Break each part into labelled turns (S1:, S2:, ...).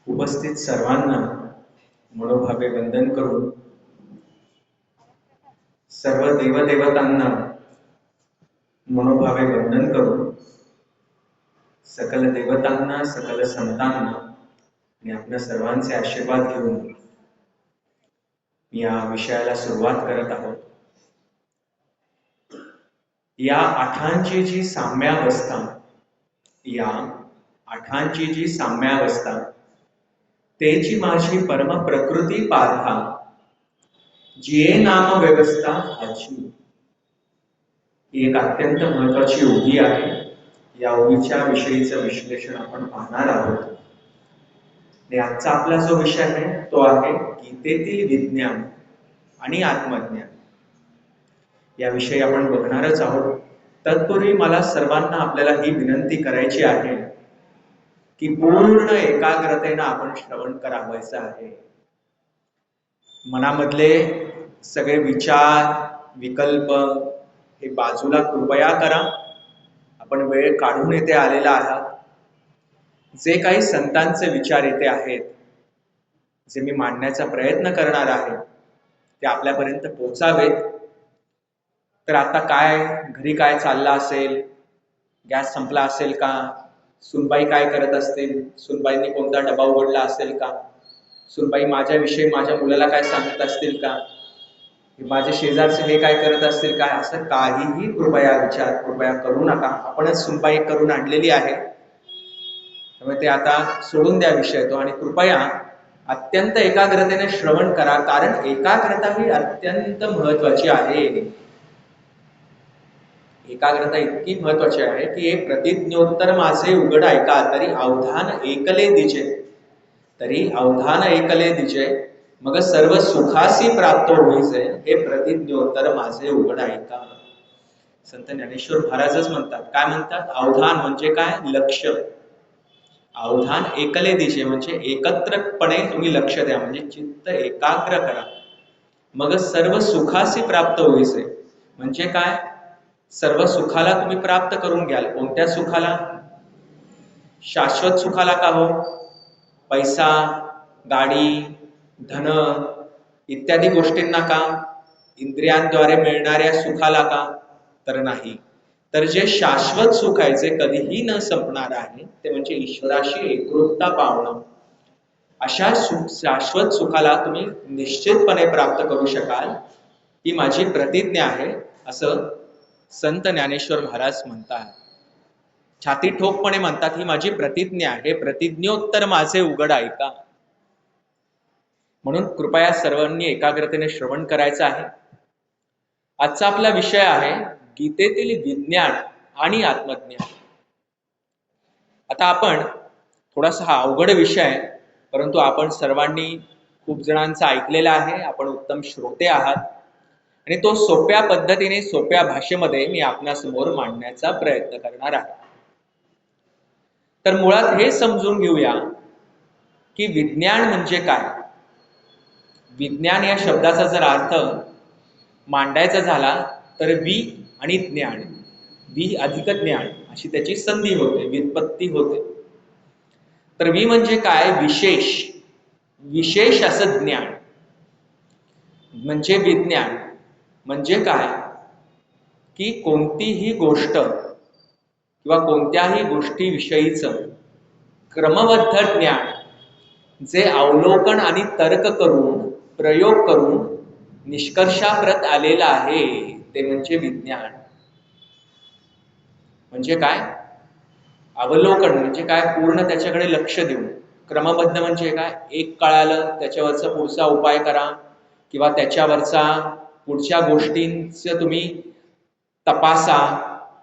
S1: उपस्थित सर्वांना मनोभावे वंदन करून सर्व देवदेवतांना मनोभावे वंदन करून सकल देवतांना सकल संतांना आणि आपल्या सर्वांचे आशीर्वाद घेऊन या विषयाला सुरुवात करत आहोत. या आठांची जी साम्यावस्था तेची माझी परम प्रकृती पार्था जिये नाम व्यवस्था ह्याची ही एक अत्यंत महत्वाची उभी आहे. या उभीच्या विषयीचं विश्लेषण आपण पाहणार आहोत. आणि आजचा आपला जो विषय आहे तो आहे गीतेतील विज्ञान आणि आत्मज्ञान. याविषयी आपण बघणारच आहोत. तत्पूर्वी मला सर्वांना आपल्याला ही विनंती करायची आहे की पूर्ण एकाग्रतेनं आपण श्रवण करावायचं आहे. मनामधले सगळे विचार विकल्प हे बाजूला कृपया करा. आपण वेळ काढून येथे आलेला आहात. जे काही संतांचे विचार येथे आहेत, जे मी मांडण्याचा प्रयत्न करणार आहे ते आपल्यापर्यंत पोहोचावेत. तर आता घरी काय चाललं असेल, गॅस संपला असेल का, सुनबाई काय करत असतील, सुनबाईंनी कोणता डबा उघडला असेल का, सुनबाई माझ्याविषयी माझ्या मुलाला काय सांगत असतील का, माझे शेजारचे हे काय करत असतील काय, असं काहीही कृपया करू नका. आपणच सुनबाई करून आणलेली आहे, त्यामुळे ते आता सोडून द्या विषय तो, आणि कृपया अत्यंत एकाग्रतेने श्रवण करा. कारण एकाग्रता ही अत्यंत महत्वाची आहे. एकाग्रता इतकी महत्वाची आहे की हे प्रतिज्ञोत्तर माझे उघड ऐका तरी अवधान एकले दिजे मग सर्व सुखासी प्राप्त होईचे हे प्रतिज्ञोत्तर माझे उघड ऐका. संत ज्ञानेश्वर महाराजच म्हणतात. काय म्हणतात? अवधान म्हणजे काय? लक्ष. अवधान एकले दिशे म्हणजे एकत्रपणे तुम्ही लक्ष द्या, म्हणजे चित्त एकाग्र करा. मग सर्व सुखासी प्राप्त होईचे म्हणजे काय? सर्व सुखाला तुम्ही प्राप्त करून घ्याल. कोणत्या सुखाला? शाश्वत सुखाला का हो? पैसा, गाडी, धन इत्यादी गोष्टींना का? इंद्रियांद्वारे मिळणाऱ्या सुखाला का? तर नाही. तर जे शाश्वत सुख आहे, जे कधीही न संपणार आहे, ते म्हणजे ईश्वराशी एकरूपता पावणं. अशा शाश्वत सुखाला तुम्ही निश्चितपणे प्राप्त करू शकाल ही माझी प्रतिज्ञा आहे, असं संत ज्ञानेश्वर महाराज म्हणतात. छाती ठोकपणे म्हणतात, ही माझी प्रतिज्ञा आहे, प्रतिज्ञोत्तर माझे उघड ऐका. म्हणून कृपया सर्वांनी एकाग्रतेने श्रवण करायचं आहे. आजचा आपला विषय आहे गीतेतील विज्ञान आणि आत्मज्ञान. आता आपण थोडासा हा अवघड विषय आहे, परंतु आपण सर्वांनी खूप जणांचा ऐकलेला आहे. आपण उत्तम श्रोते आहात आणि तो सोप्या पद्धतीने सोप्या भाषेमध्ये मी आपणासमोर मांडण्याचा प्रयत्न करणार आहे. तर मुळात हे समजून घेऊया की विज्ञान म्हणजे काय. विज्ञान या शब्दाचा जर अर्थ मांडायचा झाला तर वि आणि ज्ञान, वि अधिक ज्ञान अशी त्याची संधी होते, व्युत्पत्ती होते. तर वि म्हणजे काय? विशेष असं ज्ञान म्हणजे विज्ञान. म्हणजे काय? की कोणतीही गोष्ट किंवा कोणत्याही गोष्टीविषयीचं क्रमबद्ध ज्ञान जे अवलोकन आणि तर्क करून प्रयोग करून निष्कर्षाप्रत आलेलं आहे, ते म्हणजे विज्ञान. म्हणजे काय? अवलोकन म्हणजे काय? पूर्ण त्याच्याकडे लक्ष देऊन. क्रमबद्ध म्हणजे काय? एक कळालं त्याच्यावरचा पुढचा उपाय करा, किंवा त्याच्यावरचा पुढच्या गोष्टींचं तुम्ही तपासा,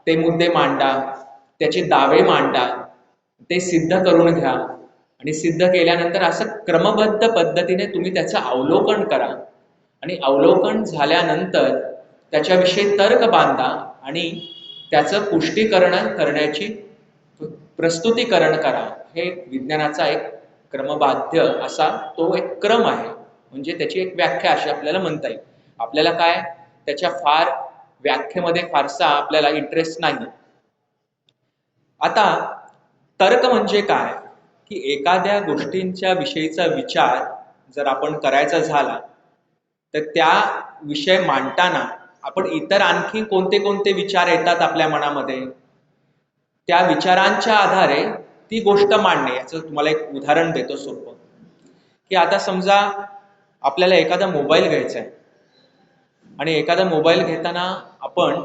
S1: ते मुद्दे मांडा, त्याचे दावे मांडा, ते सिद्ध करून घ्या, आणि सिद्ध केल्यानंतर असं क्रमबद्ध पद्धतीने तुम्ही त्याचं अवलोकन करा, आणि अवलोकन झाल्यानंतर त्याच्याविषयी तर्क बांधा आणि त्याचं पुष्टीकरण करण्याची प्रस्तुतीकरण करा. हे विज्ञानाचा एक क्रमबाध्य असा तो एक क्रम आहे. म्हणजे त्याची एक व्याख्या अशी आपल्याला म्हणता येईल. आपल्याला काय त्याच्या फार व्याख्येमध्ये फारसा आपल्याला इंटरेस्ट नाही. आता तर्क म्हणजे काय? की एखाद्या गोष्टींच्या विषयीचा विचार जर आपण करायचा झाला तर त्या विषय मांडताना आपण इतर आणखी कोणते कोणते विचार येतात आपल्या मनामध्ये, त्या विचारांच्या आधारे ती गोष्ट मांडणे. याचं तुम्हाला एक उदाहरण देतो सोपं, की आता समजा आपल्याला एखादा मोबाईल घ्यायचा आहे आणि एखादा मोबाईल घेताना आपण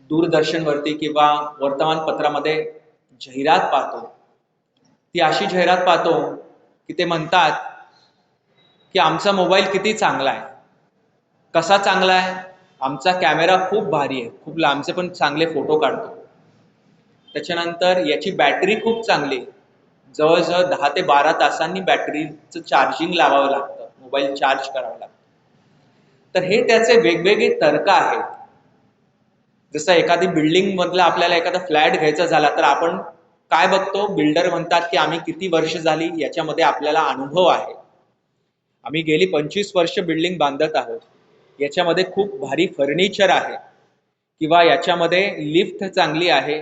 S1: दूरदर्शनवरती किंवा वर्तमानपत्रामध्ये जाहिरात पाहतो. ती अशी जाहिरात पाहतो की ते म्हणतात की आमचा मोबाईल किती चांगला आहे. कसा चांगला आहे? आमचा कॅमेरा खूप भारी आहे, खूप लांबचे पण चांगले फोटो काढतो. त्याच्यानंतर याची बॅटरी खूप चांगली, जवळजवळ 10 ते 12 तासांनी बॅटरीचं चार्जिंग लावावं लागतं, मोबाईल चार्ज करावं लागतं. तर हे त्याचे वेगवेगळे तर्क आहेत. जसं एखादी बिल्डिंग मधला आपल्याला एखादा फ्लॅट घ्यायचा झाला तर आपण काय बघतो, बिल्डर म्हणतात की आम्ही किती वर्ष झाली याच्यामध्ये आपल्याला अनुभव आहे, आम्ही गेली 25 वर्ष बिल्डिंग बांधत आहोत, याच्यामध्ये खूप भारी फर्निचर आहे, किंवा याच्यामध्ये लिफ्ट चांगली आहे,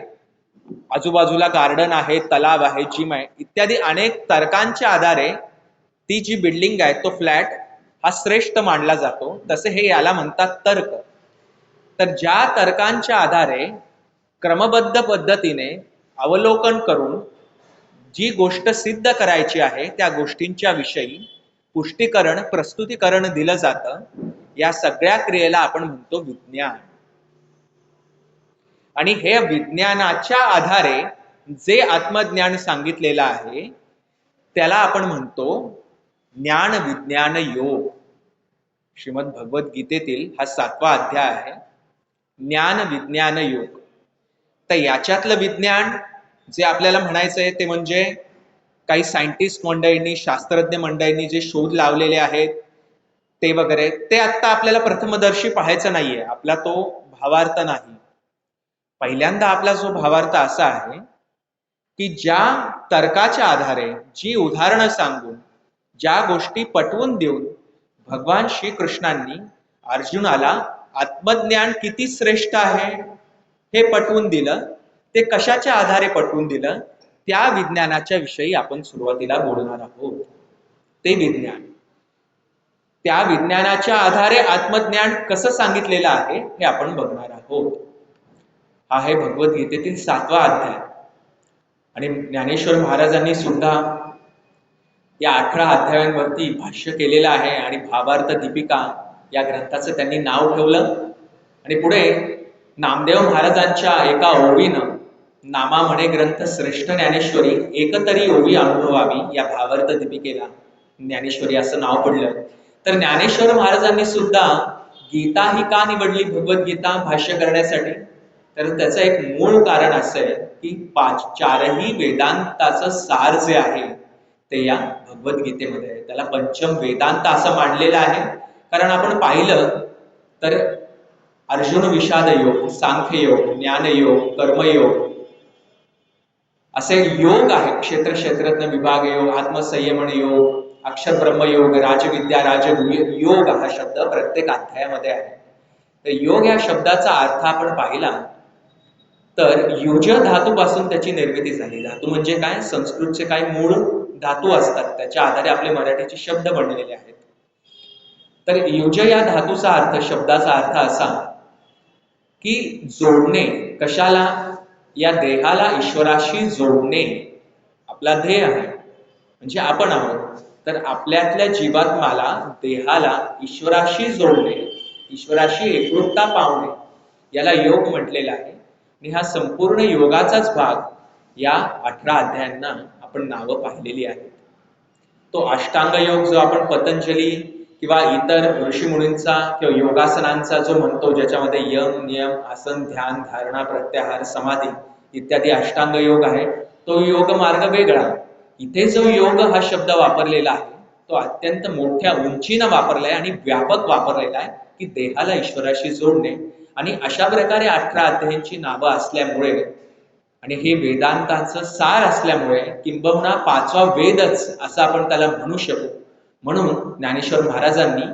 S1: आजूबाजूला गार्डन आहे, तलाव आहे, जिम आहे, इत्यादी अनेक तर्कांच्या आधारे ती जी बिल्डिंग आहे, तो फ्लॅट हा श्रेष्ठ मानला जातो. तसे हे याला म्हणतात तर्क. तर ज्या तर्कांच्या आधारे क्रमबद्ध पद्धतीने अवलोकन करून जी गोष्ट सिद्ध करायची आहे त्या गोष्टींच्या विषयी पुष्टीकरण, प्रस्तुतीकरण दिलं जातं, या सगळ्या क्रियेला आपण म्हणतो विज्ञान. आणि हे विज्ञानाच्या आधारे जे आत्मज्ञान सांगितलेलं आहे त्याला आपण म्हणतो ज्ञान विज्ञान योग. श्रीमद भगवद्गीतेतील हा 7वा अध्याय आहे, ज्ञान विज्ञान योग. तर याच्यातलं विज्ञान जे आपल्याला म्हणायचं आहे ते म्हणजे काही सायंटिस्ट मंडळींनी, शास्त्रज्ञ मंडळींनी जे शोध लावलेले आहेत ते वगैरे, ते आता आपल्याला प्रथमदर्शी पाहायचं नाहीये. आपला तो भावार्थ नाही. पहिल्यांदा आपला जो भावार्थ असा आहे की ज्या तर्काच्या आधारे, जी उदाहरणं सांगून, ज्या गोष्टी पटवून देऊन भगवान श्रीकृष्णांनी अर्जुनाला आत्मज्ञान किती श्रेष्ठ आहे हे पटवून दिलं. ते कशाच्या आधारे पटवून दिलं, त्या विज्ञानाच्या विषयी आपण सुरुवातीला बोलणार आहोत. ते विज्ञान, त्या विज्ञानाच्या आधारे आत्मज्ञान कसं सांगितलेलं आहे हे आपण बघणार आहोत. हा आहे भगवद्गीतेतील 7वा अध्याय. आणि ज्ञानेश्वर महाराजांनी सुद्धा या 18 अध्यायांवरती भाष्य केलेलं आहे आणि भावार्थ दीपिका या ग्रंथाचं त्यांनी नाव ठेवलं. आणि पुढे नामदेव महाराजांच्या एका ओवीनं नामा म्हणे ग्रंथ श्रेष्ठ ज्ञानेश्वरी एकतरी ओवी अनुभवावी, या भावार्थ दीपिकेला ज्ञानेश्वरी असं नाव पडलं. तर ज्ञानेश्वर महाराजांनी सुद्धा गीता ही का निवडली भगवद्गीता भाष्य करण्यासाठी, तर त्याचं एक मूळ कारण असं आहे की 4ही वेदांताचं सार जे आहे ते या भगवद्गीतेमध्ये आहे. त्याला पंचम वेदांत असं मांडलेलं आहे. कारण आपण पाहिलं तर अर्जुन विषाद योग, सांख्य योग, ज्ञानयोग, कर्मयोग असे योग आहे. क्षेत्र क्षेत्रज्ञ विभाग योग, आत्मसंयमन योग, अक्षर ब्रह्मयोग, राजविद्या राजगुह्य योग हा शब्द प्रत्येक अध्यायामध्ये आहे. तर योग या शब्दाचा अर्थ आपण पाहिला तर युज धातूपासून त्याची निर्मिती झाली. धातू म्हणजे काय? संस्कृतचे काही मूळ धातू असतात, त्याच्या आधारे आपले मराठीचे शब्द बनलेले आहेत. तर युज या धातूचा अर्थ, शब्दाचा अर्थ असा की जोडणे. कशाला? या देहाला ईश्वराशी जोडणे आपला ध्येय आहे, म्हणजे आपण आहोत. तर आपल्यातल्या जीवात्माला, देहाला ईश्वराशी जोडणे, ईश्वराशी एकरूपता पावणे, याला योग म्हटलेला आहे. आणि हा संपूर्ण योगाचाच भाग या 18 अध्यायांना आपण नावं पाहिलेली आहेत. तो अष्टांग योग जो आपण पतंजली किंवा इतर ऋषीमुनींचा किंवा योगासनांचा जो म्हणतो, ज्याच्यामध्ये यम, नियम, आसन, ध्यान, धारणा, प्रत्याहार, समाधी इत्यादी अष्टांग योग आहे, तो योग मार्ग वेगळा. इथे जो योग हा शब्द वापरलेला आहे तो अत्यंत मोठ्या उंचीनं वापरलाय आणि व्यापक वापरलेला आहे की देहाला ईश्वराशी जोडणे. आणि अशा प्रकारे 18 अध्यायांची नावं असल्यामुळे आणि हे वेदांताचं सार असल्यामुळे किंबहुना 5वा वेदच असं आपण त्याला म्हणू शकू. म्हणून ज्ञानेश्वर महाराजांनी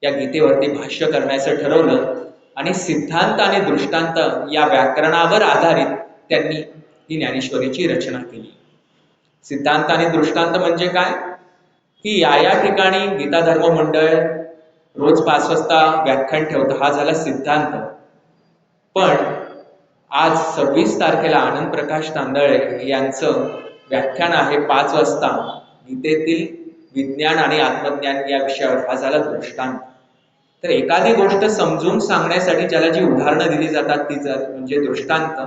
S1: या गीतेवरती भाष्य करण्याचं ठरवलं आणि सिद्धांत आणि दृष्टांत या व्याकरणावर आधारित त्यांनी ही ज्ञानेश्वरीची रचना केली. सिद्धांत आणि दृष्टांत म्हणजे काय की या ठिकाणी गीता धर्म मंडळ रोज 5 वाजता व्याख्यान ठेवतं, हा झाला सिद्धांत. पण आज 26 तारखेला आनंद प्रकाश तांदळे यांचं व्याख्यान आहे 5 वाजता गीतेतील विज्ञान आणि आत्मज्ञान या विषयावर, हा झाला दृष्टांत. तर एखादी गोष्ट समजून सांगण्यासाठी ज्याला जी उदाहरणं दिली जातात ती म्हणजे दृष्टांत,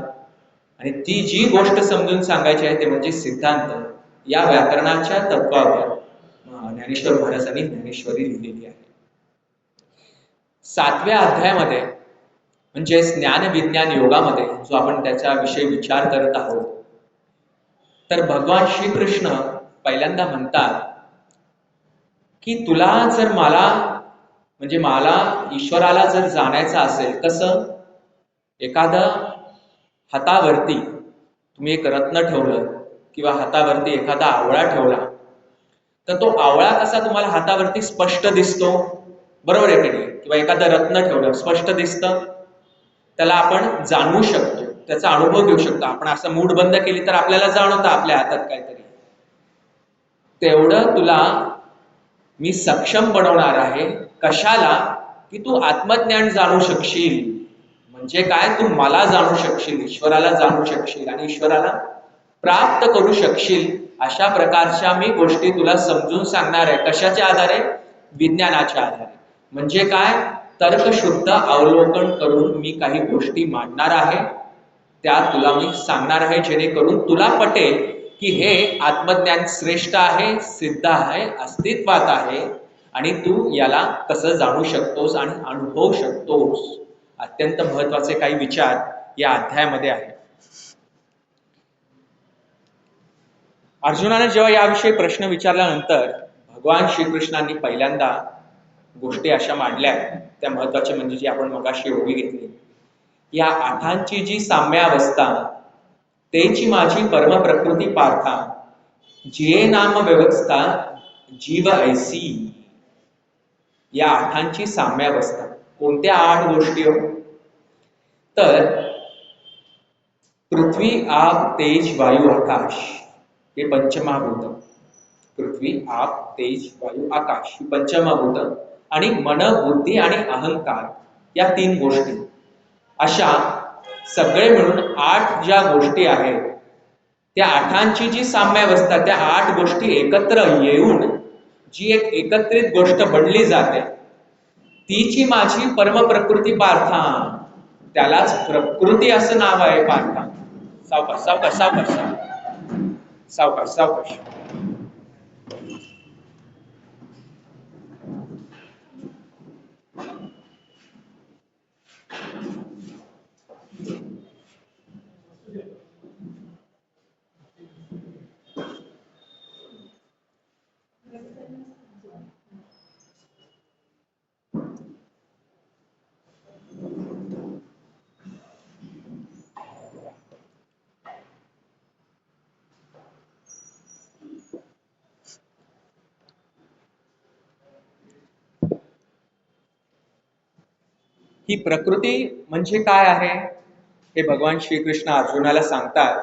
S1: आणि ती जी गोष्ट समजून सांगायची आहे ते म्हणजे सिद्धांत. या व्याकरणाच्या तत्वावर ज्ञानेश्वर महाराजांनी ज्ञानेश्वरी लिहिलेली आहे. 7व्या अध्यायामध्ये म्हणजे ज्ञान विज्ञान योगामध्ये जो आपण त्याच्याविषयी विचार करत आहोत, तर भगवान श्रीकृष्ण पहिल्यांदा म्हणतात की तुला जर मला ईश्वराला जर जाणायचं असेल, कसं? एखादं हातावरती तुम्ही एक रत्न ठेवलं किंवा हातावरती एखादा आवळा ठेवला, तर तो आवळा कसा तुम्हाला हातावरती स्पष्ट दिसतो, बरोबर आहे की नाही? किंवा एखादं रत्न ठेवलं स्पष्ट दिसतं, त्याला आपण जाणवू शकतो, त्याचा अनुभव घेऊ शकतो. आपण असं मूड बंद केली तर आपल्याला जाणवतं आपल्या हातात काहीतरी. तेवढं तुला मी सक्षम बनवणार आहे. कशाला? की तू आत्मज्ञान जाणू शकशील. म्हणजे काय? तू मला जाणू शकशील, ईश्वराला जाणू शकशील आणि ईश्वराला प्राप्त करू शकशील. अशा प्रकारच्या मी गोष्टी तुला समजून सांगणार आहे. कशाच्या आधारे? विज्ञानाच्या आधारे. म्हणजे काय? तर्कशुद्ध अवलोकन करून मी काही गोष्टी मांडणार आहे, त्या तुला मी सांगणार आहे, जेणेकरून तुला पटेल की हे आत्मज्ञान श्रेष्ठ आहे, सिद्ध आहे, अस्तित्वात आहे आणि तू याला कसं जाणू शकतोस आणि अनुभवू शकतोस. अत्यंत महत्वाचे काही विचार या अध्यायामध्ये आहेत. अर्जुनाने जेव्हा याविषयी प्रश्न विचारल्यानंतर भगवान श्रीकृष्णांनी पहिल्यांदा गोष्टी अशा मांडल्या, त्या महत्वाच्या म्हणजे जी आपण मगाशी ओळी घेतली. या आठांची जी साम्यावस्था, तेची माझी परम प्रकृती पार्था, जिये नाम व्यवस्था जीव ऐसी. या आठांची साम्यावस्था. कोणत्या 8 गोष्टी हो? तर पृथ्वी, आग, तेज, वायू, आकाश हे पंचमहाभूत. पृथ्वी, आग, तेज, वायू, आकाश ही पंचमहाभूत आणि मन, बुद्धी आणि अहंकार या 3 गोष्टी. अशा सगळे मिळून 8 ज्या गोष्टी आहेत, त्या 8ची जी साम्यावस्था, त्या 8 गोष्टी एकत्र येऊन जी एक एकत्रित गोष्ट बनली जाते, तीची माझी परम प्रकृती पार्था. त्यालाच प्रकृती असं नाव आहे. पार्था. सावकाश सावकाश सावकाश सावकाश सावकाश. ही प्रकृती म्हणजे काय आहे हे भगवान श्रीकृष्ण अर्जुनाला सांगतात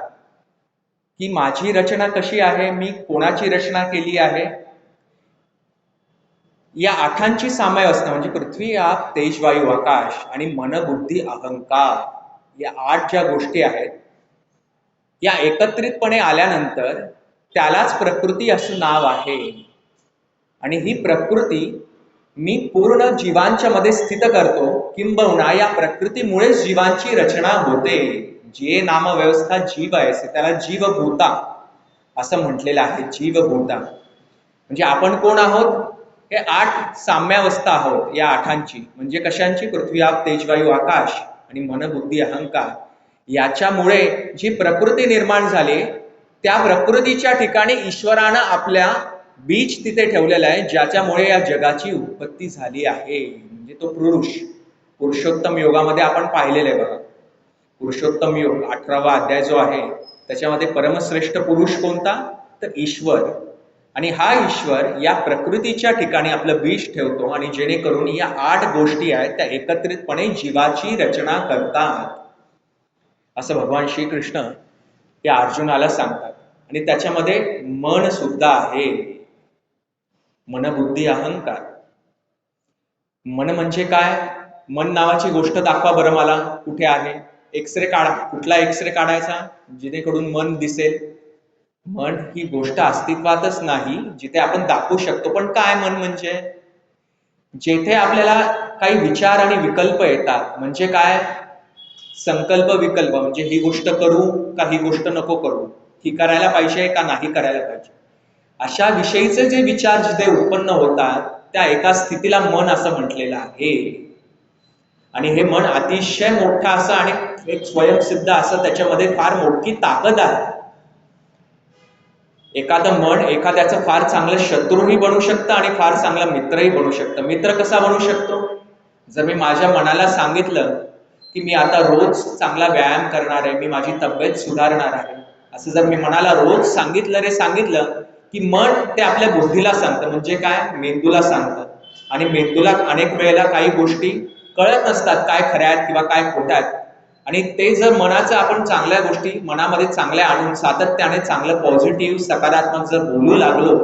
S1: की माझी रचना कशी आहे, मी कोणाची रचना केली आहे. या 8ची साम्यावस्था म्हणजे पृथ्वी, आग, तेज, वायू, आकाश आणि मन, बुद्धी, अहंकार या 8 ज्या गोष्टी आहेत, या एकत्रितपणे आल्यानंतर त्यालाच प्रकृती असं नाव आहे. आणि ही प्रकृती मी पूर्ण जीवांच्या मध्ये स्थित करतो, किंबहुना या प्रकृतीमुळेच जीवांची रचना होते. जे नामव्यवस्था जीव आहे त्याला जीवभूता असं म्हटलेलं आहे. जीवभूता म्हणजे आपण कोण आहोत? हे 8 साम्यावस्था आहोत. या 8ची म्हणजे कशांची? पृथ्वी, आग, तेज, वायू, आकाश आणि मन, बुद्धी, अहंकार. याच्यामुळे जी प्रकृती निर्माण झाली, त्या प्रकृतीच्या ठिकाणी ईश्वरानं आपल्या बीज तिथे ठेवलेला आहे, ज्याच्यामुळे या जगाची उत्पत्ती झाली आहे. म्हणजे तो पुरुषोत्तम योगामध्ये आपण पाहिलेलं आहे बघा. पुरुषोत्तम योग 18वा अध्याय जो आहे, त्याच्यामध्ये परमश्रेष्ठ पुरुष कोणता? तर ईश्वर. आणि हा ईश्वर या प्रकृतीच्या ठिकाणी आपलं बीज ठेवतो आणि जेणेकरून या 8 गोष्टी आहेत त्या एकत्रितपणे जीवाची रचना करतात, असं भगवान श्रीकृष्ण या अर्जुनाला सांगतात. आणि त्याच्यामध्ये मन सुद्धा आहे. मन, बुद्धी, अहंकार. मन म्हणजे काय? मन नावाची गोष्ट दाखवा बरं मला, कुठे आहे? एक्सरे काढा. कुठला एक्सरे काढायचा जेणेकरून मन दिसेल? मन ही गोष्ट अस्तित्वातच नाही जिथे आपण दाखवू शकतो. पण काय मन म्हणजे? जेथे आपल्याला काही विचार आणि विकल्प येतात. म्हणजे काय? संकल्प विकल्प. म्हणजे ही गोष्ट करू का ही गोष्ट नको करू, ही करायला पाहिजे का नाही करायला पाहिजे, अशा विषयीचे जे विचार जिथे उत्पन्न होतात त्या एका स्थितीला मन असं म्हटलेलं आहे. आणि हे मन अतिशय मोठं असं आणि एक स्वयंसिद्ध असं, त्याच्यामध्ये फार मोठी ताकद आहे. एखादं मन एखाद्याचं फार चांगलं शत्रूही बनू शकतं आणि फार चांगला मित्रही बनू शकतं. मित्र कसा बनू शकतो? जर मी माझ्या मनाला सांगितलं की मी आता रोज चांगला व्यायाम करणार आहे, मी माझी तब्येत सुधारणार आहे, असं जर मी मनाला रोज सांगितलं की मन ते आपल्या बुद्धीला सांगतं. म्हणजे काय? मेंदूला सांगतं. आणि मेंदूला अनेक वेळेला काही गोष्टी कळत नसतात, काय खऱ्या आहेत किंवा काय खोट्या आहेत. आणि ते जर मनाचं आपण चांगल्या गोष्टी मनामध्ये चांगल्या आणून सातत्याने चांगलं पॉझिटिव्ह सकारात्मक जर बोलू लागलो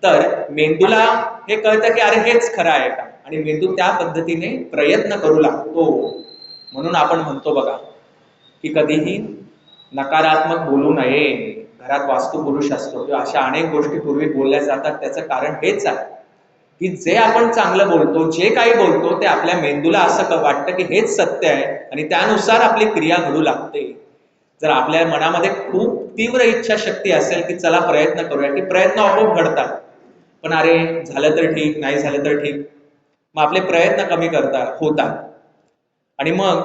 S1: तर मेंदूला हे कळतं की अरे हेच खरं आहे का, आणि मेंदू त्या पद्धतीने प्रयत्न करू लागतो. म्हणून आपण म्हणतो बघा की कधीही नकारात्मक बोलू नये. घरात वास्तुपुरुष असतो किंवा अशा अनेक गोष्टी पूर्वी बोलल्या जातात. त्याचं कारण हेच आहे की जे आपण चांगलं बोलतो, जे काही बोलतो, ते आपल्या मेंदूला असं वाटतं की हेच सत्य आहे आणि त्यानुसार आपली क्रिया घडू लागते. जर आपल्या मनामध्ये खूप तीव्र इच्छाशक्ती असेल की चला प्रयत्न करूया, की प्रयत्न आपोआप घडतात. पण अरे झालं तर ठीक, नाही झालं तर ठीक, मग आपले प्रयत्न कमी होतात. आणि मग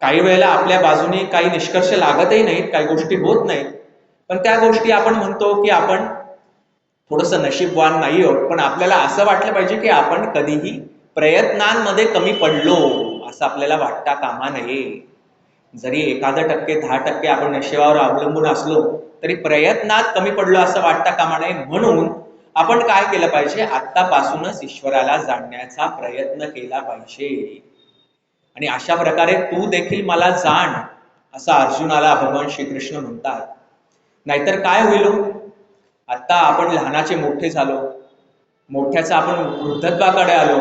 S1: काही वेळेला आपल्या बाजूने काही निष्कर्ष लागतही नाहीत, काही गोष्टी होत नाहीत. पण त्या गोष्टी आपण म्हणतो की आपण थोडंसं नशीबवान नाही आहोत. पण आपल्याला असं वाटलं पाहिजे की आपण कधीही प्रयत्नांमध्ये कमी पडलो असं आपल्याला वाटता कामा नये. जरी 1% 10% आपण नशिबावर अवलंबून असलो तरी प्रयत्नात कमी पडलो असं वाटता कामा नये. म्हणून आपण काय केलं पाहिजे? आत्तापासूनच ईश्वराला जाणण्याचा प्रयत्न केला पाहिजे. आणि अशा प्रकारे तू देखील मला जाण असं अर्जुनाला भगवान श्रीकृष्ण म्हणतात. नाहीतर काय होईल? आता आपण लहानाचे मोठे झालो, मोठ्याचा आपण वृद्धत्वाकडे आलो,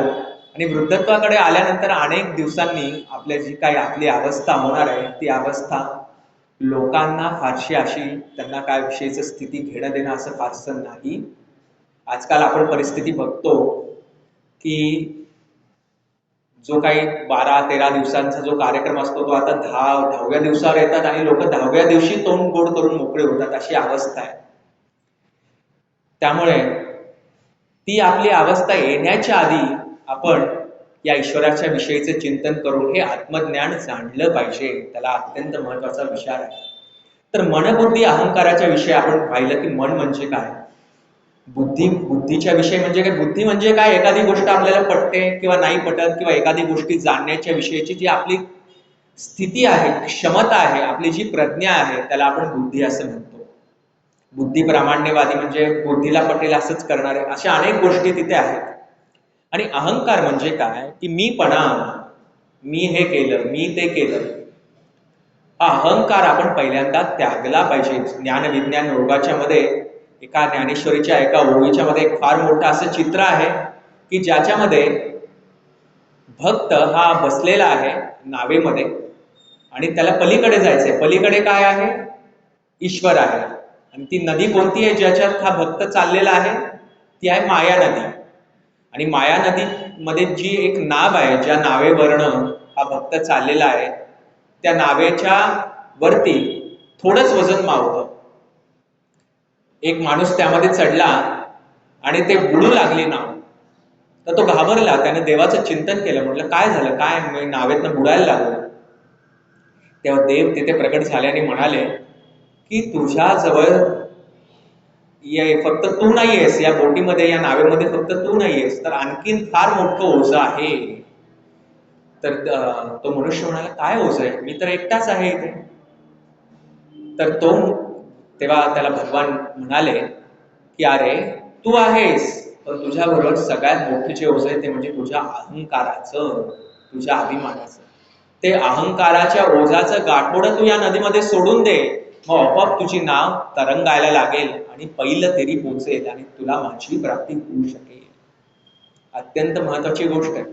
S1: आणि वृद्धत्वाकडे आल्यानंतर अनेक दिवसांनी आपल्या जी काही आपली अवस्था होणार आहे ती अवस्था लोकांना फारशी अशी त्यांना काय विषयीचं स्थिती घेणं देणं असं फारसं नाही. आजकाल आपण परिस्थिती बघतो की जो काही 12-13 दिवसांचा जो कार्यक्रम असतो तो आता 10व्या दिवसावर येतात आणि लोक 10व्या दिवशी तोंड गोड करून मोकळे होतात, अशी अवस्था आहे. त्यामुळे ती आपली अवस्था येण्याच्या आधी आपण या ईश्वराच्या विषयीचे चिंतन करून हे आत्मज्ञान जाणलं पाहिजे. त्याला अत्यंत महत्वाचा विचार आहे. तर मनबुद्धी अहंकाराच्या विषयी आपण पाहिलं की मन म्हणजे काय, बुद्धीच्या विषयी म्हणजे काय, बुद्धी म्हणजे काय, एखादी गोष्ट आपल्याला पटते किंवा नाही पटत, किंवा एखादी गोष्टी जाणण्याच्या विषयीची जी आपली स्थिती आहे, क्षमता आहे, आपली जी प्रज्ञा आहे, त्याला आपण बुद्धी असं म्हणतो. बुद्धी प्रामाण्यवादी म्हणजे बुद्धीला पटेल असंच करणारे, अशा अनेक गोष्टी तिथे आहेत. आणि अहंकार म्हणजे काय की मीपणा, मी हे केलं, मी ते केलं. हा अहंकार आपण पहिल्यांदा त्यागला पाहिजे. ज्ञानविज्ञान योगाच्या मध्ये एका ज्ञानेश्वरीच्या एका ओळीच्या मध्ये एक फार मोठं असं चित्र आहे की ज्याच्यामध्ये भक्त हा बसलेला आहे नावेमध्ये आणि त्याला पलीकडे जायचंय. पलीकडे काय आहे? ईश्वर आहे. आणि ती नदी कोणती आहे ज्याच्यात हा भक्त चाललेला आहे? ती आहे माया नदी. आणि माया नदी मध्ये जी एक नाव आहे, ज्या नावेवरनं हा भक्त चाललेला आहे, त्या नावेच्या वरती थोडंच वजन मावतं. एक माणूस त्यामध्ये चढला आणि ते बुडू लागली नाव, तर तो घाबरला. त्याने देवाचं चिंतन केलं, म्हटलं काय झालं, काय मी नावेतनं बुडायला लागलो. तेव्हा देव तिथे प्रकट झाले आणि म्हणाले की तुझ्या जवळ फक्त तू नाहीयेस या बोटीमध्ये, या नावेमध्ये फक्त तू नाहीयेस, तर आणखीन फार मोठं ओझं आहे. तर तो मनुष्य म्हणाला काय ओझं आहे, मी तर एकटाच आहे इथे. तर तेव्हा त्याला भगवान म्हणाले की अरे तू आहेस, पण तुझ्याबरोबर सगळ्यात मोठे जे ओझं आहे ते म्हणजे तुझ्या अहंकाराचं, तुझ्या अभिमानाचं. ते अहंकाराच्या ओझाचं गाठोडं तू या नदीमध्ये सोडून दे, मग आपोआप तुझी नाव तरंगायला लागेल आणि पहिलं तेरी पोचेल आणि तुला माझी प्राप्ती होऊ शकेल. अत्यंत महत्वाची गोष्ट आहे.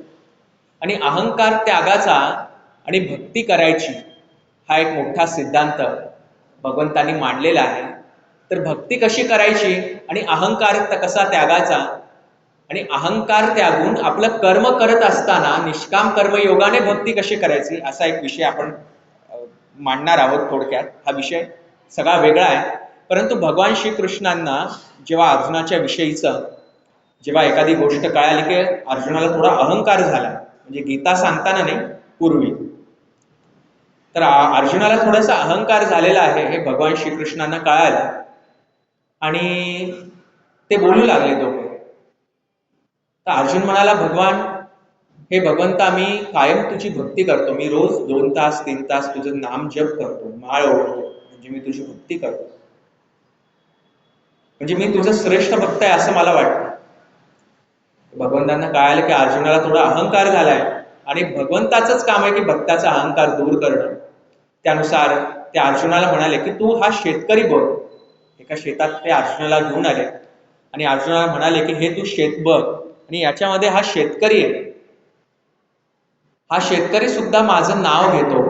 S1: आणि अहंकार त्यागाचा आणि भक्ती करायची हा एक मोठा सिद्धांत भगवंतांनी मांडलेला आहे. तर भक्ती कशी करायची आणि अहंकार कसा त्यागाचा आणि अहंकार त्यागून आपलं कर्म करत असताना निष्काम कर्मयोगाने भक्ती कशी करायची असा एक विषय आपण मांडणार आहोत. थोडक्यात हा विषय सगळा वेगळा आहे, परंतु भगवान श्रीकृष्णांना जेव्हा अर्जुनाच्या विषयीचं जेव्हा एखादी गोष्ट कळाली की अर्जुनाला थोडा अहंकार झाला, म्हणजे गीता सांगताना नाही पूर्वी, तर अर्जुनाला थोडासा अहंकार झालेला आहे हे भगवान श्रीकृष्णांना कळालं आणि ते बोलू लागले दोघे. तर अर्जुन म्हणाला, भगवान हे भगवंता, मी कायम तुझी भक्ती करतो, मी रोज 2 तास 3 तास तुझं नाम जप करतो, माळ ओढतो, म्हणजे मी तुझी भक्ती करतो, म्हणजे मी तुझं श्रेष्ठ भक्त आहे असं मला वाटतं. भगवंतांना कळालं की अर्जुनाला थोडा अहंकार झालाय आणि भगवंताचंच काम आहे की भक्ताचा अहंकार दूर करणं. त्यानुसार ते अर्जुनाला म्हणाले की तू हा शेतकरी बघ. एका शेतात ते अर्जुनाला घेऊन आले आणि अर्जुनाला म्हणाले की हे तू शेत बघ आणि याच्यामध्ये हा शेतकरी आहे, हा शेतकरी सुद्धा माझं नाव घेतो,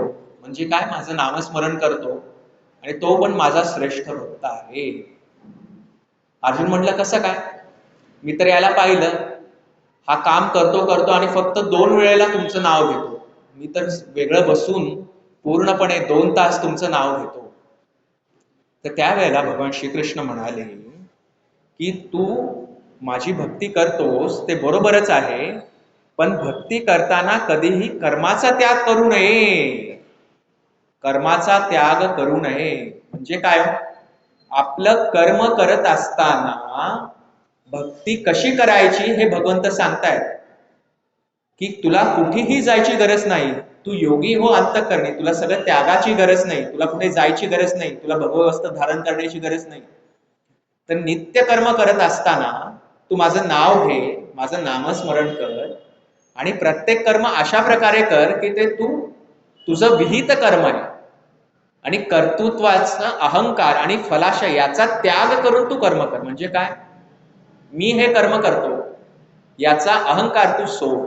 S1: म्हणजे काय, माझं नामस्मरण करतो आणि तो पण माझा श्रेष्ठ भक्त आहे. अर्जुन म्हटलं कसं काय, मी तर याला पाहिलं हा काम करतो करतो आणि फक्त 2 वेळेला तुमचं नाव घेतो, मी तर वेगळं बसून पूर्णपणे 2 तास तुमचं नाव घेतो. तर त्यावेळेला भगवान श्रीकृष्ण म्हणाले की तू माझी भक्ती करतोस ते बरोबरच आहे, पण भक्ती करताना कधीही कर्माचा त्याग करू नये. कर्माचा त्याग करू नये म्हणजे काय, आपलं कर्म करत असताना भक्ती कशी करायची हे भगवंत सांगतायत की तुला कुठेही जायची गरज नाही, तू योगी हो अंतःकरणी, तुला सगळं त्यागाची गरज नाही, तुला कुठे जायची गरज नाही, तुला भगववस्त्र धारण करण्याची गरज नाही. तर नित्य कर्म करत असताना तू माझं नाव घे, माझं नामस्मरण कर आणि प्रत्येक कर्म अशा प्रकारे कर की ते तू तुझं विहित कर्म आहे आणि कर्तृत्वाचा अहंकार आणि फलाशय याचा त्याग करून तू कर्म कर. म्हणजे काय, मी हे कर्म करतो याचा अहंकार तू सोड.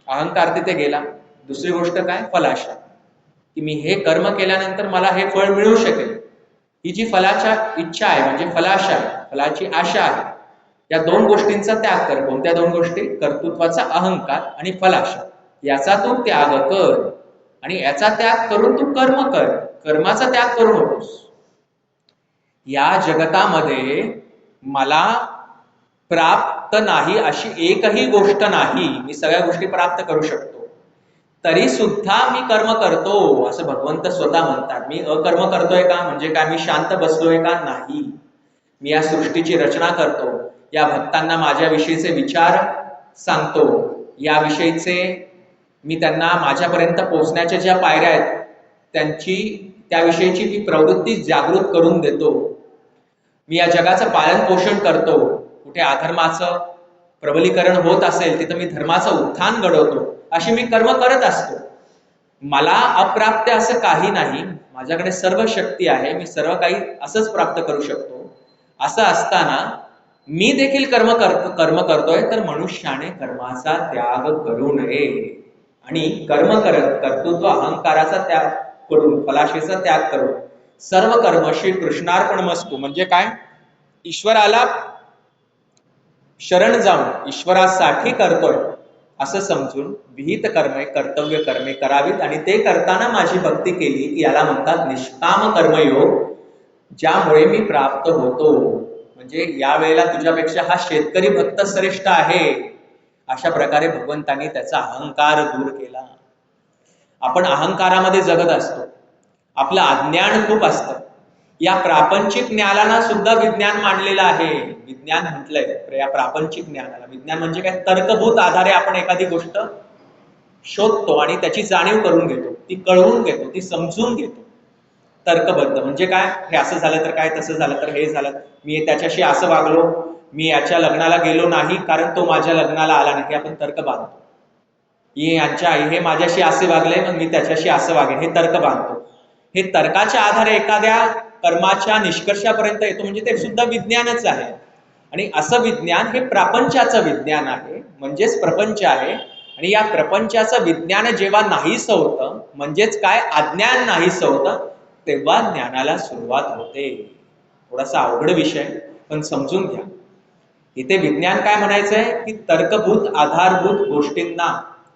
S1: अहंकार तिथे गेला. दुसरी गोष्ट काय, फलाशा, की मी हे कर्म केल्यानंतर मला हे फळ मिळू शकेल, ही जी फलाच्या इच्छा आहे म्हणजे फलाशा आहे, फलाची आशा आहे, या 2 गोष्टींचा त्याग कर. कोणत्या 2 गोष्टी, कर्तृत्वाचा अहंकार आणि फलाशा, याचा तू त्याग कर आणि याचा त्याग करून तू कर्म कर, कर्माचा त्याग करू नकोस. या जगतामध्ये मला प्राप्त नाही अशी एकही गोष्ट नाही, मी सगळ्या गोष्टी प्राप्त करू शकतो, तरी सुद्धा मी कर्म करतो असं भगवंत स्वतः म्हणतात. मी अकर्म करतोय का, म्हणजे काय मी शांत बसलोय का, नाही, मी या सृष्टीची रचना करतो, या भक्तांना माझ्याविषयीचे विचार सांगतो, याविषयीचे मी त्यांना माझ्यापर्यंत पोहोचण्याच्या ज्या पायऱ्या आहेत त्याविषयीची मी प्रवृत्ती जागृत करून देतो. मी या जगाचं पालन पोषण करतो, कुठे अधर्माचं प्रबलीकरण होत असेल तिथं मी धर्माचं उत्थान घडवतो, अशी मी कर्म करत असतो. मला अप्राप्य असं काही नाही, माझ्याकडे सर्व शक्ती आहे, मी सर्व काही असंच प्राप्त करू शकतो. असं असताना मी देखील कर्म करतोय, तर मनुष्याने कर्माचा त्याग करू नये आणि कर्म करत कर्तृत्व अहंकाराचा त्याग करून, फलाशेचा त्याग करून सर्व कर्म श्री कृष्णार्पणमस्तु, म्हणजे काय, ईश्वराला शरण जाऊन ईश्वरासाठी करतोय असं समजून विहित कर्मे, कर्तव्य कर्मे करावीत आणि ते करताना माझी भक्ती केली की याला म्हणतात निष्काम कर्मयोग, ज्यामुळे मी प्राप्त होतो. म्हणजे या वेळेला तुझ्यापेक्षा हा शेतकरी भक्त श्रेष्ठ आहे, अशा प्रकारे भगवंतांनी त्याचा अहंकार दूर केला. आपण अहंकारामध्ये जगत असतो, आपलं अज्ञान खूप असतं. या प्रापंचिक ज्ञानाला सुद्धा विज्ञान मानलेलं आहे. विज्ञान म्हटलंय तर या प्रापंचिक ज्ञानाला, विज्ञान म्हणजे काय, तर्कभूत आधारे आपण एखादी गोष्ट शोधतो आणि त्याची जाणीव करून घेतो, ती कळवून घेतो, ती समजून घेतो. तर्कबद्ध म्हणजे काय, हे असं झालं तर काय, तसं झालं तर हे झालं, मी त्याच्याशी असं वागलो, मी याच्या लग्नाला गेलो नाही कारण तो माझ्या लग्नाला आला नाही, हे आपण तर्क बांधतो. हे माझ्याशी असे वागले मग मी त्याच्याशी असं वागेन, हे तर्क बांधतो. हे तर्काच्या आधारे एखाद्या कर्माच्या निष्कर्षापर्यंत येतो, म्हणजे ते सुद्धा विज्ञानच आहे. आणि असं विज्ञान हे प्रपंचाचं विज्ञान आहे, म्हणजेच प्रपंच आहे. आणि या प्रपंचाचं विज्ञान जेव्हा नाहीसं होतं, म्हणजेच काय, अज्ञान नाहीसं होतं, तेव्हा ज्ञानाला सुरुवात होते. थोडासा अवघड विषय, पण समजून घ्या. इथे विज्ञान काय म्हणायचंय की तर्कभूत आधारभूत गोष्टींना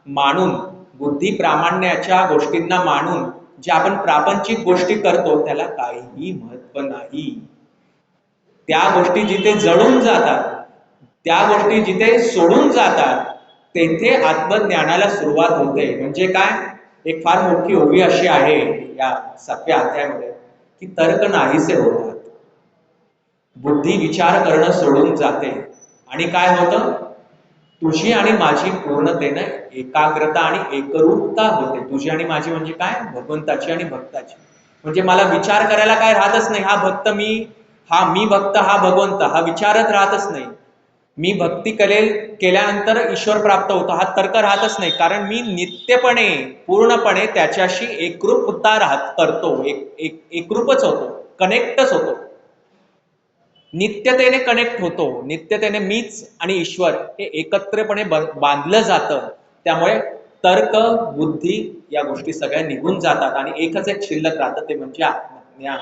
S1: मानून, बुद्धी प्रामाण्याच्या गोष्टींना मानून जे आपण प्रापंचिक गोष्टी करतो त्याला काहीही महत्व नाही. त्या गोष्टी जिथे जळून जातात, त्या गोष्टी जिथे सोडून जातात, तेथे आत्मज्ञानाला सुरुवात होते. म्हणजे काय, एक फार मोठी ओवी अशी आहे या 7व्या अध्यायामध्ये की तर्क नाहीसे होतात, बुद्धी विचार करणं सोडून जाते, आणि काय होतं, तुझी आणि माझी पूर्णतेने एकाग्रता आणि एकरूपता होते. तुझी आणि माझी म्हणजे काय, भगवंताची आणि भक्ताची. म्हणजे मला विचार करायला काय राहतच नाही, हा भक्त मी, हा मी भक्त, हा भगवंत, हा विचारच राहतच नाही. मी भक्ती केल्यानंतर ईश्वर प्राप्त होतो हा तर्क राहतच नाही, कारण मी नित्यपणे पूर्णपणे त्याच्याशी एकरूपता करतो, एकरूपच होतो, कनेक्टच होतो, नित्यतेने कनेक्ट होतो. नित्यतेने मीच आणि ईश्वर हे एकत्रपणे बांधलं जातं. त्यामुळे तर्क बुद्धी या गोष्टी सगळ्या निघून जातात आणि एकच एक शिल्लक राहतं, ते म्हणजे आत्मज्ञान,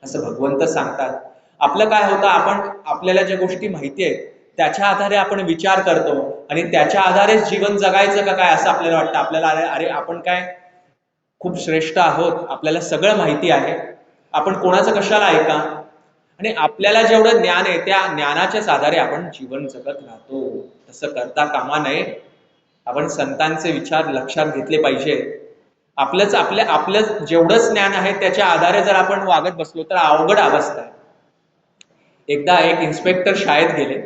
S1: असं भगवंत सांगतात. आपलं काय होतं, आपण आपल्याला ज्या गोष्टी माहिती आहेत त्याच्या आधारे आपण विचार करतो आणि त्याच्या आधारेच जीवन जगायचं का काय असं आपल्याला वाटतं. आपल्याला अरे आपण काय खूप श्रेष्ठ आहोत, आपल्याला सगळं माहिती आहे, आपण कोणाचं कशाला ऐका. आणि आपल्याला जेवढं ज्ञान आहे त्या ज्ञानाच्याच आधारे आपण जीवन जगत राहतो. तसं करता कामा नये. आपण संतांचे विचार लक्षात घेतले पाहिजे. आपलं जेवढंच ज्ञान आहे त्याच्या आधारे जर आपण वागत बसलो तर अवघड अवस्था आहे. एकदा एक इन्स्पेक्टर शाळेत गेले.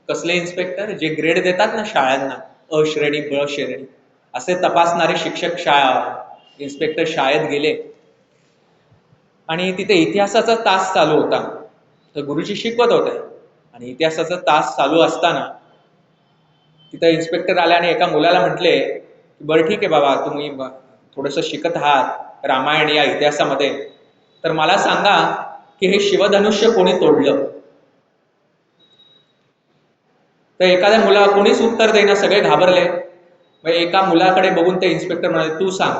S1: कसले इन्स्पेक्टर, जे ग्रेड देतात ना शाळांना, अ श्रेणी ब श्रेणी असे तपासणारे शिक्षक इन्स्पेक्टर शाळेत गेले आणि तिथे इतिहासाचा तास चालू होता. तर गुरुजी शिकवत होते आणि इतिहासाचा तास चालू असताना तिथं इन्स्पेक्टर आले आणि एका मुलाला म्हटले की बरं ठीक आहे बाबा, तुम्ही थोडंसं शिकत आहात रामायण या इतिहासामध्ये, तर मला सांगा की हे शिवधनुष्य कोणी तोडलं. तर एखाद्या मुला कोणीच उत्तर देईना, सगळे घाबरले. मग एका मुलाकडे बघून ते इन्स्पेक्टर म्हणाले तू सांग.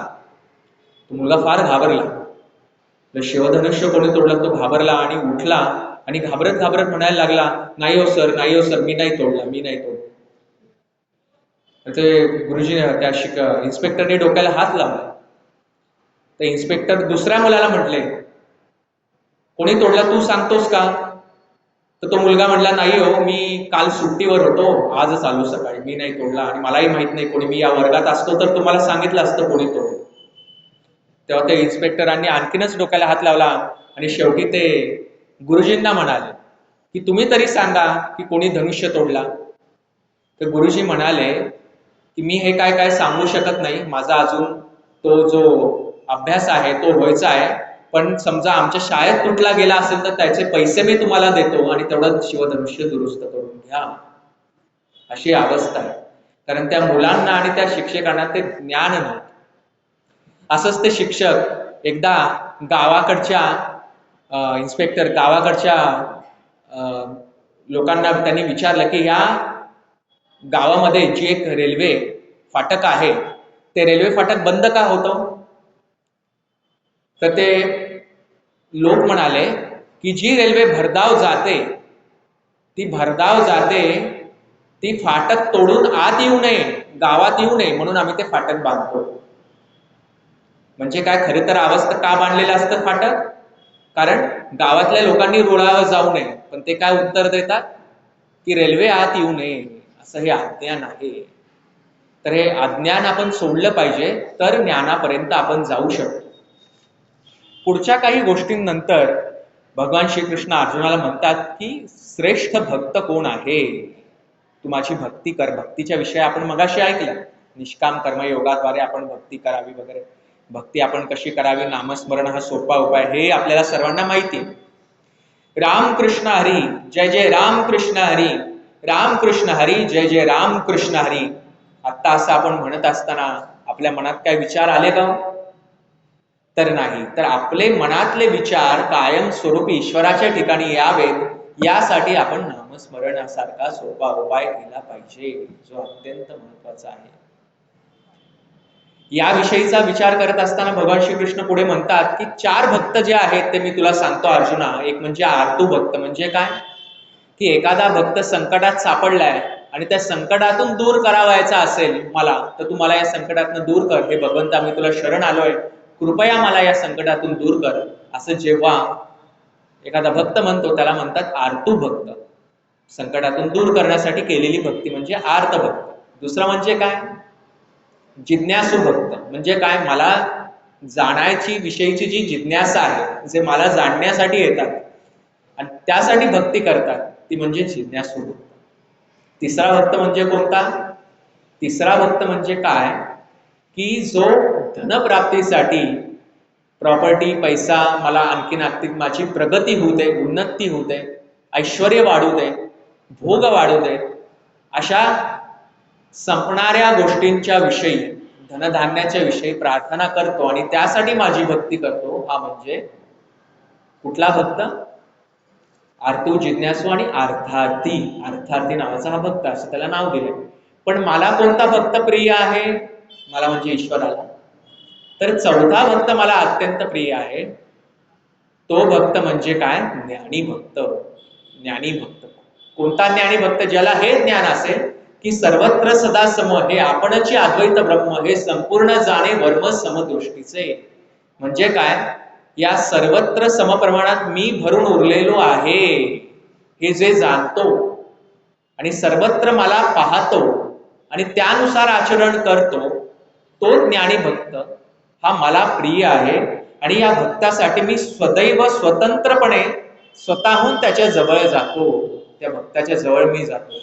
S1: तो मुलगा फार घाबरला. शिवधनुष्य कोणी तोडलं. तो घाबरला आणि उठला आणि घाबरत घाबरत म्हणायला लागला, नाही हो सर, नाही हो सर, मी नाही तोडला, मी नाही तोडला. ते गुरुजी त्या इन्स्पेक्टरने डोक्याला हात लावला. तर इन्स्पेक्टर दुसऱ्या मुलाला म्हटले, कोणी तोडला तू सांगतोस का. तर तो मुलगा म्हटला, नाही हो, मी काल सुट्टीवर होतो, आजच आलो सकाळी, मी नाही तोडला आणि मलाही माहित नाही कोणी, मी या वर्गात असतो तर तुम्हाला सांगितलं असतं कोणी तोडलं. तेव्हा त्या इन्स्पेक्टरांनी आणखीनच डोक्याला हात लावला आणि शेवटी ते गुरुजींना म्हणाले की तुम्ही तरी सांगा की कोणी धनुष्य तोडला. तर गुरुजी म्हणाले की मी हे काय काय सांगू शकत नाही, माझा अजून तो जो अभ्यास आहे तो व्हायचा आहे, पण समजा आमच्या शाळेत तुटला गेला असेल तर त्याचे पैसे मी तुम्हाला देतो आणि तेवढं शिवधनुष्य दुरुस्त करून घ्या. अशी अवस्था आहे. कारण त्या मुलांना आणि त्या शिक्षकांना ते ज्ञान नव्हतं. असंच ते शिक्षक एकदा गावाकडच्या इन्स्पेक्टर गावाकडच्या लोकांना त्यांनी विचारलं की या गावामध्ये जी एक रेल्वे फाटक आहे ते रेल्वे फाटक बंद का होतं. तर ते लोक म्हणाले की जी रेल्वे भरधाव जाते ती फाटक तोडून आत येऊ नये, गावात येऊ नये म्हणून आम्ही ते फाटक बांधतो. म्हणजे काय, खरे तर अवस्था का बांधलेलं असतं फाटक, कारण गावातल्या लोकांनी रुळावर जाऊ नये. पण ते काय उत्तर देतात की रेल्वे आत येऊ नये, असं हे अज्ञान आहे. तर हे अज्ञान आपण सोडलं पाहिजे, तर ज्ञानापर्यंत आपण जाऊ शकतो. पुढच्या काही गोष्टींनंतर भगवान श्रीकृष्ण अर्जुनाला म्हणतात की श्रेष्ठ भक्त कोण आहे, तू माझी भक्ती कर. भक्तीच्या विषयी आपण मगाशी ऐकलं, निष्काम कर्मयोगाद्वारे आपण भक्ती करावी वगैरे. भक्ती आपण कशी करावी, नामस्मरण हा सोपा उपाय, हे आपल्याला सर्वांना माहिती आहे. रामकृष्ण हरी, जय जय रामकृष्ण हरी, रामकृष्ण हरी, जय जय रामकृष्ण हरी. आता असं आपण म्हणत असताना आपल्या मनात काय विचार आले का. तर नाही. तर आपले मनातले विचार कायम स्वरूपी ईश्वराच्या ठिकाणी यावेत, यासाठी आपण नामस्मरणासारखा सोपा उपाय केला पाहिजे, जो अत्यंत महत्वाचा आहे. याविषयीचा विचार करत असताना भगवान श्रीकृष्ण पुढे म्हणतात की 4 भक्त जे आहेत ते मी तुला सांगतो अर्जुना. एक म्हणजे आर्तू भक्त. म्हणजे काय की एखादा भक्त संकटात सापडलाय आणि त्या संकटातून दूर करावायचा असेल मला, तर तू मला या संकटातून दूर कर, हे भगवंता मी तुला शरण आलोय, कृपया मला या संकटातून दूर कर, असं जेव्हा एखादा भक्त म्हणतो त्याला म्हणतात आर्तू भक्त. संकटातून दूर करण्यासाठी केलेली भक्ती म्हणजे आर्त भक्त. दुसरा म्हणजे काय, जिज्ञासू भक्त. म्हणजे काय, मला जाणायची विषयीची जी जिज्ञासा आहे, जे मला जाणण्यासाठी येतात आणि त्यासाठी भक्ती करतात, ती म्हणजे जिज्ञासू भक्त. तिसरा भक्त म्हणजे कोणता, तिसरा भक्त म्हणजे काय की जो धनप्राप्तीसाठी, प्रॉपर्टी, पैसा, मला आणखीन माझी प्रगती होऊ दे, उन्नती होऊ दे, ऐश्वर्य वाढू दे, भोग वाढू दे, अशा संपणाऱ्या गोष्टींच्या विषयी, धनधान्याच्या विषयी प्रार्थना करतो आणि त्यासाठी माझी भक्ती करतो, हा म्हणजे कुठला भक्त, आर्तू, जिज्ञासू आणि अर्थार्थी. अर्थार्थी नावाचा हा भक्त, असं त्याला नाव दिले. पण मला कोणता भक्त प्रिय आहे, मला म्हणजे ईश्वराला. तर चौथा भक्त मला अत्यंत प्रिय आहे, तो भक्त म्हणजे काय, ज्ञानी भक्त. ज्ञानी भक्त कोणता, ज्ञानी भक्त ज्याला हे ज्ञान असेल की सर्वत्र सदा सम, हे आपणची अद्वैत ब्रह्म, हे संपूर्ण जाणे वर्म समदृष्टीचे. म्हणजे काय, या सर्वत्र समप्रमाणात मी भरून उरलेलो आहे, हे जे जाणतो आणि सर्वत्र मला पाहतो आणि त्यानुसार आचरण करतो, तो ज्ञानी भक्त हा मला प्रिय आहे. आणि या भक्तासाठी मी सदैव स्वतंत्रपणे स्वतःहून त्याच्या जवळ जातो, त्या भक्ताच्या जवळ मी जातो.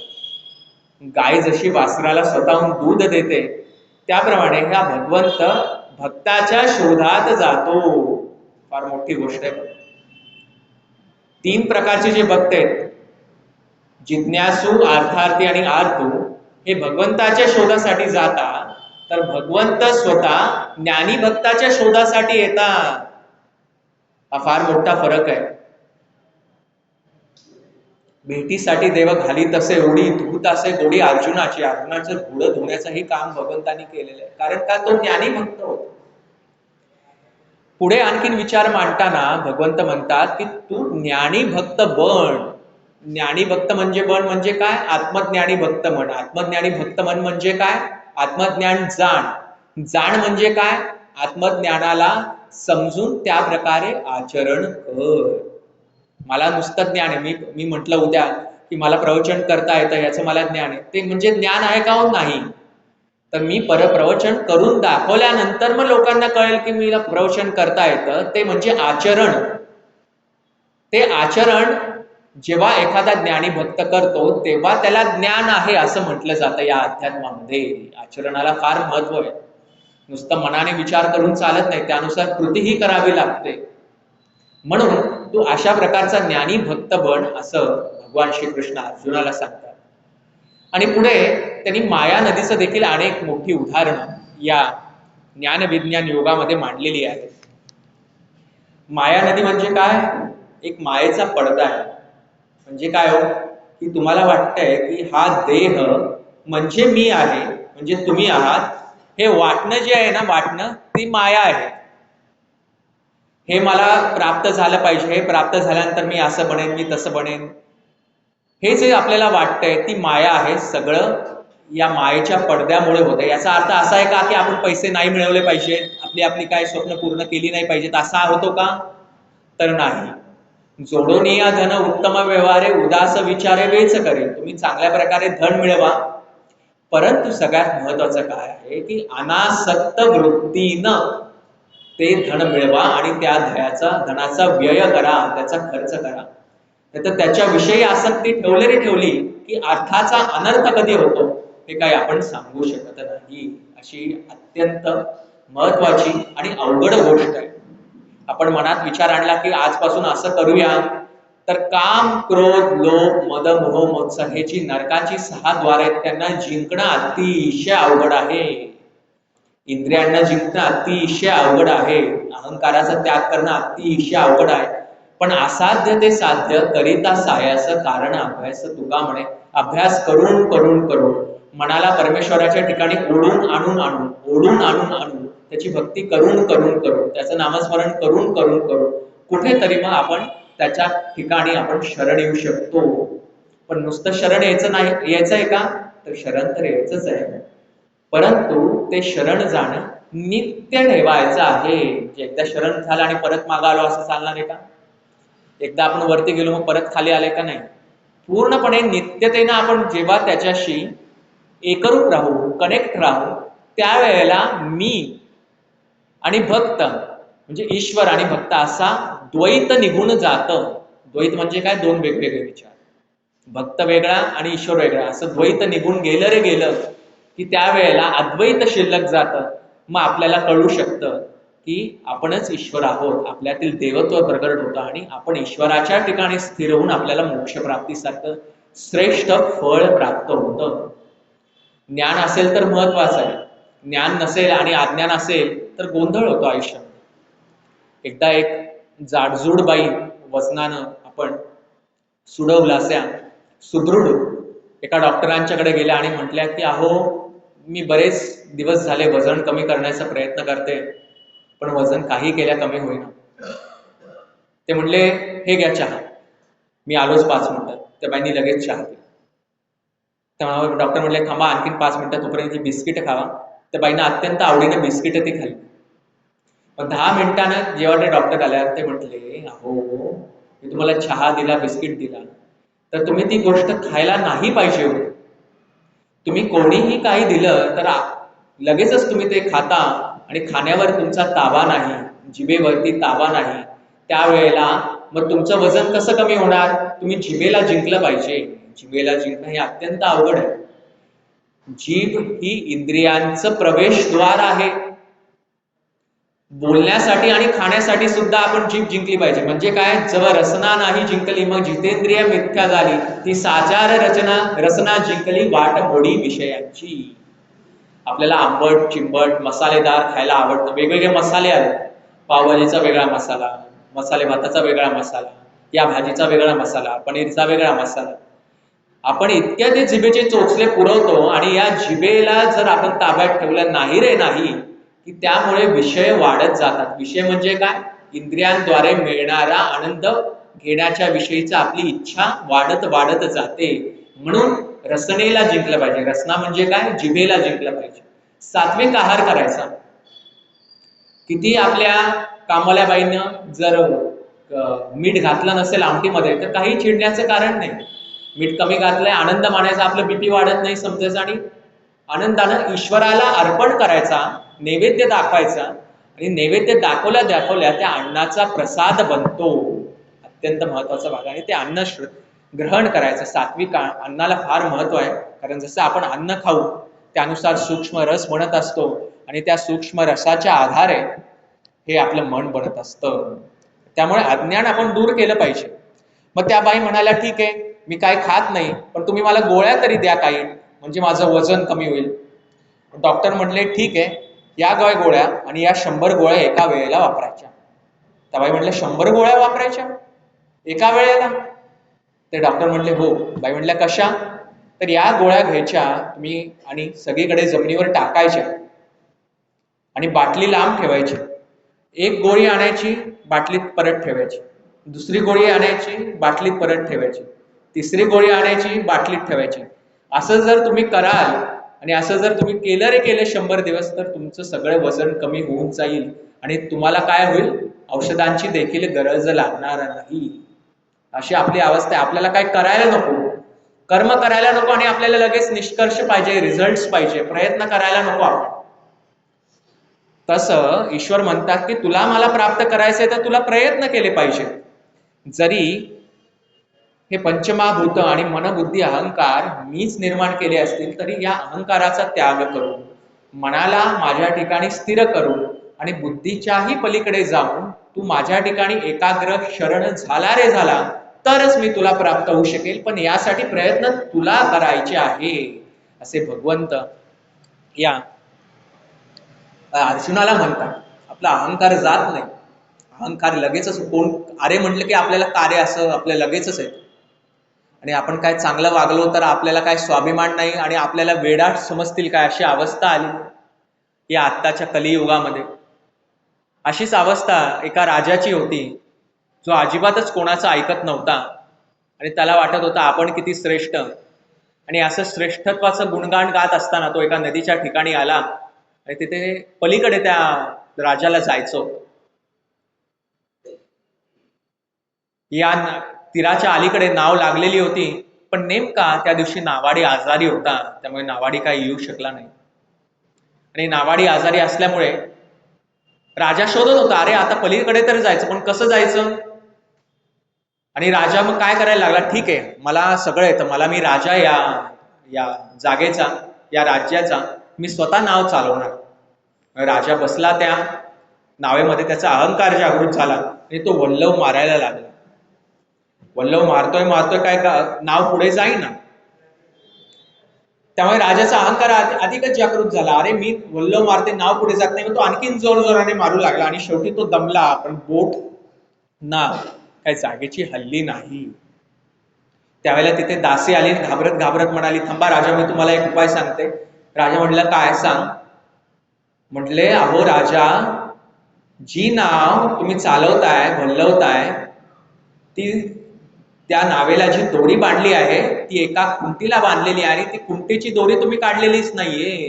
S1: गाय जशी वासराला स्वतःहून दूध देते, त्याप्रमाणे हा भगवंत भक्ताच्या शोधात जातो. फार मोठी गोष्ट आहे. 3 प्रकारचे जे भक्त आहेत, जिज्ञासू, अर्थार्थी आणि आर्तू, हे भगवंताच्या शोधासाठी जातात, तर भगवंत स्वतः ज्ञानी भक्ताच्या शोधासाठी येतात. हा फार मोठा फरक आहे. भेटीसाठी देव घाली तसे ओढी, धूत असे गोडी अर्जुनाची. अर्जुनाचं घोडं धुण्याचंही काम भगवंतानी केलेलं आहे, कारण का, तो ज्ञानी भक्त होता. पुढे आणखीन विचार मांडताना भगवंत म्हणतात की तू ज्ञानी भक्त बन. ज्ञानी भक्त म्हणजे बन म्हणजे काय, आत्मज्ञानी भक्त म्हण. आत्मज्ञानी भक्त म्हण म्हणजे काय, आत्मज्ञान जाण. जाण म्हणजे काय, आत्मज्ञानाला समजून त्या प्रकारे आचरण कर. मला नुसतं ज्ञान आहे, मी म्हटलं उद्या की मला प्रवचन करता येतं, याचं मला ज्ञान आहे, ते म्हणजे ज्ञान आहे का, नाही. तर मी प्रवचन करून दाखवल्यानंतर मग लोकांना कळेल की मला प्रवचन करता येतं, ते म्हणजे आचरण. ते आचरण जेव्हा एखादा ज्ञानी भक्त करतो तेव्हा त्याला ज्ञान आहे असं म्हटलं जातं या अध्यात्मामध्ये. आचरणाला फार महत्व आहे. नुसतं मनाने विचार करून चालत नाही, त्यानुसार कृतीही करावी लागते. म्हणून तू अशा प्रकारचा ज्ञानी भक्त बन, असं भगवान श्रीकृष्ण अर्जुनाला सांगतात. आणि पुढे त्यांनी माया नदीचं देखील अनेक मोठी उदाहरणं या ज्ञान विज्ञान योगामध्ये मांडलेली आहेत. माया नदी म्हणजे काय, एक मायेचा पडदा आहे. म्हणजे काय हो, की तुम्हाला वाटतंय की हा देह म्हणजे मी आहे, म्हणजे तुम्ही आहात. हे वाटणं जे आहे ना, वाटणं ती माया आहे. हे मला प्राप्त झालं पाहिजे, हे प्राप्त झाल्यानंतर मी असं बनेन, मी तसं बनेन, हे जे आपल्याला वाटतंय ती माया आहे. सगळं या मायेच्या पडद्यामुळे होतं. याचा अर्थ असा आहे का की आपण पैसे नाही मिळवले पाहिजेत, आपली काय स्वप्न पूर्ण केली नाही पाहिजेत, असा होतो का, तर नाही. जोडून या धन उत्तम व्यवहारे, उदास विचारे वेच करे. तुम्ही चांगल्या प्रकारे धन मिळवा, परंतु सगळ्यात महत्वाचं काय आहे की अनासक्त वृत्तीनं ते धन मिळवा आणि त्या धनाचा व्यय करा, त्याचा खर्च करा. तर त्याच्याविषयी आसक्ती ठेवली की अर्थाचा अनर्थ कधी होतो हे काही आपण सांगू शकत नाही. अशी अत्यंत महत्वाची आणि अवघड गोष्ट आहे. आपण मनात विचार आणला की आजपासून असं करूया, तर काम, क्रोध, लोभ, मद, मोह, मत्सर हे जी नरकाची 6 द्वार आहेत, त्यांना जिंकणं अतिशय अवघड आहे. इंद्रियांना जिंकणं अतिशय अवघड आहे, अहंकाराचा त्याग करणं अतिशय अवघड आहे. पण असाध्य ते साध्य करिता सायास कारण अभ्यास, तुका म्हणे. अभ्यास करून करून करून मनाला परमेश्वराच्या ठिकाणी ओढून आणून त्याची भक्ती करून करून करून त्याचं नामस्मरण करून करून करून कुठेतरी मग आपण त्याच्या ठिकाणी आपण शरण येऊ शकतो. पण नुसतं शरण यायचंय का, तर शरण तर यायचंच आहे, परंतु ते शरण जाणं नित्य ठेवायचं आहे. एकदा शरण झालं आणि परत मागालो असं चालणार आहे का? एकदा आपण वरती गेलो मग परत खाली आले का? नाही. पूर्णपणे नित्यतेनं आपण जेव्हा त्याच्याशी एकरूप राहू, कनेक्ट राहू, त्यावेळेला मी आणि भक्त म्हणजे ईश्वर आणि भक्त असा द्वैत निघून जातं. द्वैत म्हणजे काय? दोन वेगवेगळे विचार. भक्त वेगळा आणि ईश्वर वेगळा असं द्वैत निघून गेलं रे गेलं की त्यावेळेला अद्वैत शिल्लक जातं. मग आपल्याला कळू शकतं की आपणच ईश्वर आहोत, आपल्यातील देवत्व प्रगट होतं आणि आपण ईश्वराच्या ठिकाणी स्थिर होऊन आपल्याला मोक्षप्राप्तीसारखं श्रेष्ठ फळ प्राप्त होतं. ज्ञान असेल तर महत्वाचं आहे, ज्ञान नसेल आणि अज्ञान असेल तर गोंधळ होतो आयुष्यात. एकदा एक जाडजूड बाई वजनानं आपण सुडवलास्या सुदृढ एका डॉक्टरांच्याकडे गेल्या आणि म्हटल्या की अहो मी बरेच दिवस झाले वजन कमी करण्याचा प्रयत्न करते, पण वजन काही केल्या कमी होईना. ते म्हणले हे घ्या चहा. मी आलोच 5 मिनिटात. त्या बाईंनी लगेच चहा दिला. त्यामुळे डॉक्टर म्हणले थांबा आणखीन 5 मिनिटात, तोपर्यंत ही बिस्किट खावा. त्या बाईंना अत्यंत आवडीने बिस्किट ती खाल्ली. मग 10 मिनिटानं जेव्हा ते डॉक्टर आल्यावर ते म्हटले अहो मी तुम्हाला चहा दिला, बिस्किट दिला, तर तुम्ही ती गोष्ट खायला नाही पाहिजे होती. तुम्ही कोणीही काही दिलं तर लगेचच तुम्ही ते खाता आणि खाण्यावर तुमचा ताबा नाही, जिभेवरती ताबा नाही. त्यावेळेला मग तुमचं वजन कसं कमी होणार? तुम्ही जिभेला जिंकलं पाहिजे. जिभेला जिंकणं हे अत्यंत अवघड आहे. जीभ ही इंद्रियांचं प्रवेशद्वार आहे. बोलण्यासाठी आणि खाण्यासाठी सुद्धा आपण जीभ जिंकली पाहिजे. म्हणजे काय? जवळ रसना नाही जिंकली मग जितेंद्रिय मिथ्या झाली, ती साचार रसना जिंकली वाट मोडी विषयांची. आपल्याला आंबट चिंबट मसालेदार खायला आवडतं. वेगवेगळे मसाले आले, पावभाजीचा वेगळा मसाला, मसाले भाताचा वेगळा मसाला, या भाजीचा वेगळा मसाला, पनीरचा वेगळा मसाला. आपण इतक्या ते जिभेचे चोचले पुरवतो आणि या जिभेला जर आपण ताब्यात ठेवलं नाही रे नाही की त्यामुळे विषय वाढत जातात. विषय म्हणजे काय? इंद्रियांद्वारे मिळणारा आनंद घेण्याच्या विषयीचा आपली इच्छा वाढत वाढत जाते. म्हणून रसनेला जिंकलं पाहिजे. रसना म्हणजे काय? जिभेला जिंकलं पाहिजे. सात्विक आहार करायचा. किती आपल्या कामवाल्या बाईनं जर मीठ घातलं नसेल आमटीमध्ये तर काही चिडण्याचं कारण नाही. मीठ कमी घातलंय, आनंद मानायचा, आपलं बीपी वाढत नाही समजायचं आणि आनंदानं ईश्वराला अर्पण करायचा, नैवेद्य दाखवायचा आणि नैवेद्य दाखवल्या त्या अन्नाचा प्रसाद बनतो. अत्यंत महत्वाचा भाग आहे. ते अन्न ग्रहण करायचं. सात्विक अन्नाला फार महत्व आहे, कारण जसं आपण अन्न खाऊ त्यानुसार सूक्ष्म रस बनत असतो आणि त्या सूक्ष्म रसाच्या आधारे हे आपलं मन बनत असतं. त्यामुळे अज्ञान आपण दूर केलं पाहिजे. मग त्या बाई म्हणाल्या ठीक आहे मी काय खात नाही, पण तुम्ही मला गोळ्या तरी द्या काही, म्हणजे माझं वजन कमी होईल. डॉक्टर म्हटले ठीक आहे या गोळ्या आणि या 100 गोळ्या एका वेळेला वापरायच्या. त्या बाई म्हटल्या 100 गोळ्या वापरायच्या एका वेळेला? ते डॉक्टर म्हटले हो. बाई म्हटल्या कशा? तर या गोळ्या घ्यायच्या तुम्ही आणि सगळीकडे जमिनीवर टाकायच्या आणि बाटली लांब ठेवायची. एक गोळी आणायची, बाटलीत परत ठेवायची, दुसरी गोळी आणायची, बाटलीत परत ठेवायची, तिसरी गोळी आणायची, बाटलीत ठेवायची. असं जर तुम्ही कराल आणि असं जर तुम्ही केलं रे केलं 100 दिवस तर तुमचं सगळं वजन कमी होऊन जाईल आणि तुम्हाला काय होईल? औषधांची देखील गरज लागणार नाही. अशी आपली अवस्था आहे. आपल्याला काय करायला नको, कर्म करायला नको आणि आपल्याला लगेच निष्कर्ष पाहिजे, रिझल्ट पाहिजे, प्रयत्न करायला नको आपण. तसं ईश्वर म्हणतात की तुला मला प्राप्त करायचंय तर तुला प्रयत्न केले पाहिजे. जरी हे पंचमहाभूत आणि मनबुद्धी अहंकार मीच निर्माण केले असतील तरी या अहंकाराचा त्याग करून मनाला माझ्या ठिकाणी स्थिर करून आणि बुद्धीच्याही पलीकडे जाऊन तू माझ्या ठिकाणी एकाग्र शरण झाला रे झाला तरच मी तुला प्राप्त होऊ शकेल. पण यासाठी प्रयत्न तुला करायचे आहे असे भगवंत या अर्जुनाला म्हणतात आपला अहंकार जात नाही. अहंकार लगेचच कोण अरे म्हटलं की आपल्याला कार्य असं आपल्या लगेचच येतं. आणि आपण काय चांगलं वागलो तर आपल्याला काय स्वाभिमान नाही आणि आपल्याला वेडाट समजतील काय अशी अवस्था आली या आत्ताच्या कलियुगामध्ये. अशीच अवस्था एका राजाची होती जो अजिबातच कोणाचं ऐकत नव्हता आणि त्याला वाटत होता आपण किती श्रेष्ठ. आणि असं श्रेष्ठत्वाचं गुणगान गात असताना तो एका नदीच्या ठिकाणी आला आणि तिथे पलीकडे त्या राजाला जायचं होतं. या तीराच्या अलीकडे नाव लागलेली होती, पण नेमका त्या दिवशी नावाडी आजारी होता, त्यामुळे नावाडी काही येऊ शकला नाही. आणि नावाडी आजारी असल्यामुळे राजा शोधत होता अरे आता पलीकडे तर जायचं पण कसं जायचं. आणि राजा मग काय करायला लागला, ठीक आहे मला सगळं येतं, मला मी राजा या या जागेचा या राज्याचा मी स्वतः नाव चालवणार. राजा बसला त्या नावेमध्ये, त्याचा अहंकार जागृत झाला आणि तो वल्लव मारायला लागला. वल्लव मारतोय काय नाव पुढे जाईना. त्यामुळे राजाचा अहंकार अधिकच जागृत झाला. अरे मी वल्लव मारते नाव पुढे जात नाही, तो आणखीन जोराने मारू लागला आणि शेवटी तो दमला, पण बोट नाव काय जागेची हल्ली नाही. त्यावेळेला तिथे दासी आली, घाबरत घाबरत म्हणाली थांबा राजा मी तुम्हाला एक उपाय सांगते. राजा म्हटलं काय सांग. म्हटले अहो राजा, जी नाव तुम्ही चालवताय भल्लवताय ती त्या नावेला जी दोरी बांधली आहे ती एका खुंटीला बांधलेली आहे आणि ती खुंटीची दोरी तुम्ही काढलेलीच नाहीये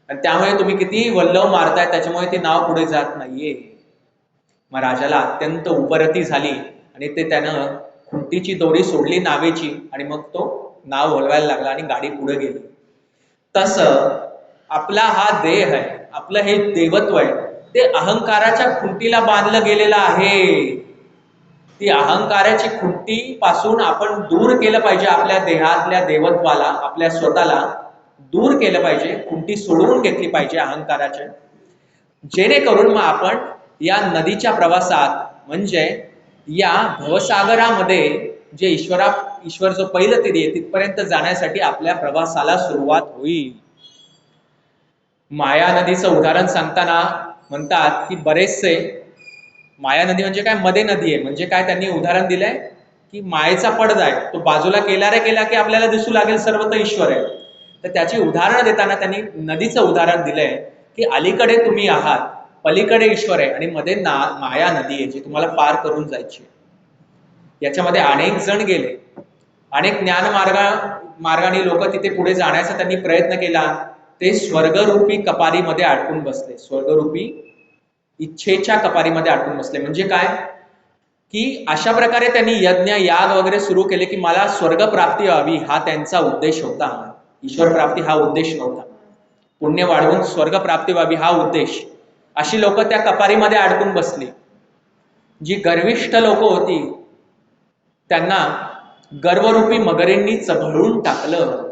S1: आणि त्यामुळे तुम्ही किती वल्लव मारताय त्याच्यामुळे ती नाव पुढे जात नाहीये. मग राजाला अत्यंत उपरती झाली आणि ते त्यानं खुंटीची दोरी सोडली नावेची आणि मग तो नाव वळवायला लागला आणि गाडी पुढे गेली. तसं आपला हा देह आहे, आपलं हे देवत्व आहे, ते अहंकाराच्या खुंटीला बांधलं गेलेलं आहे. ती अहंकाराची खुंटी पासून आपण दूर केलं पाहिजे. आपल्या देहातल्या देवत्वाला, आपल्या स्वतःला दूर केलं पाहिजे, खुंटी सोडवून घेतली पाहिजे अहंकाराच्या, जेणेकरून मग आपण या नदीच्या प्रवासात म्हणजे या भवसागरामध्ये जे ईश्वर जो पहिलं तीर आहे तिथपर्यंत जाण्यासाठी आपल्या प्रवासाला सुरुवात होईल. माया नदीचं उदाहरण सांगताना म्हणतात की बरेचसे माया नदी म्हणजे काय, मध्ये नदी आहे म्हणजे काय, त्यांनी उदाहरण दिलंय की मायेचा पडदा आहे, तो बाजूला केला की आपल्याला दिसू लागेल सर्वत्र ईश्वर आहे. तर त्याची उदाहरण देताना त्यांनी नदीचं उदाहरण दिलंय की अलीकडे तुम्ही आहात, पलीकडे ईश्वर आहे आणि मध्ये माया नदी आहे जी तुम्हाला पार करून जायची. याच्यामध्ये अनेक जण गेले, अनेक ज्ञान मार्गाने लोक तिथे पुढे जाण्याचा त्यांनी प्रयत्न केला. ते स्वर्गरूपी कपारीमध्ये अडकून बसले, स्वर्गरूपी इच्छेच्या कपारीमध्ये अडकून बसले. म्हणजे काय की अशा प्रकारे त्यांनी यज्ञ याग वगैरे सुरू केले की मला स्वर्ग प्राप्ती व्हावी, हा त्यांचा उद्देश होता. ईश्वर प्राप्ती हा उद्देश नव्हता. पुण्य वाढवून स्वर्ग प्राप्ती व्हावी हा उद्देश. अशी लोक त्या कपारीमध्ये अडकून बसली. जी गर्विष्ठ लोक होती त्यांना गर्वरूपी मगरींनी चभळून टाकलं.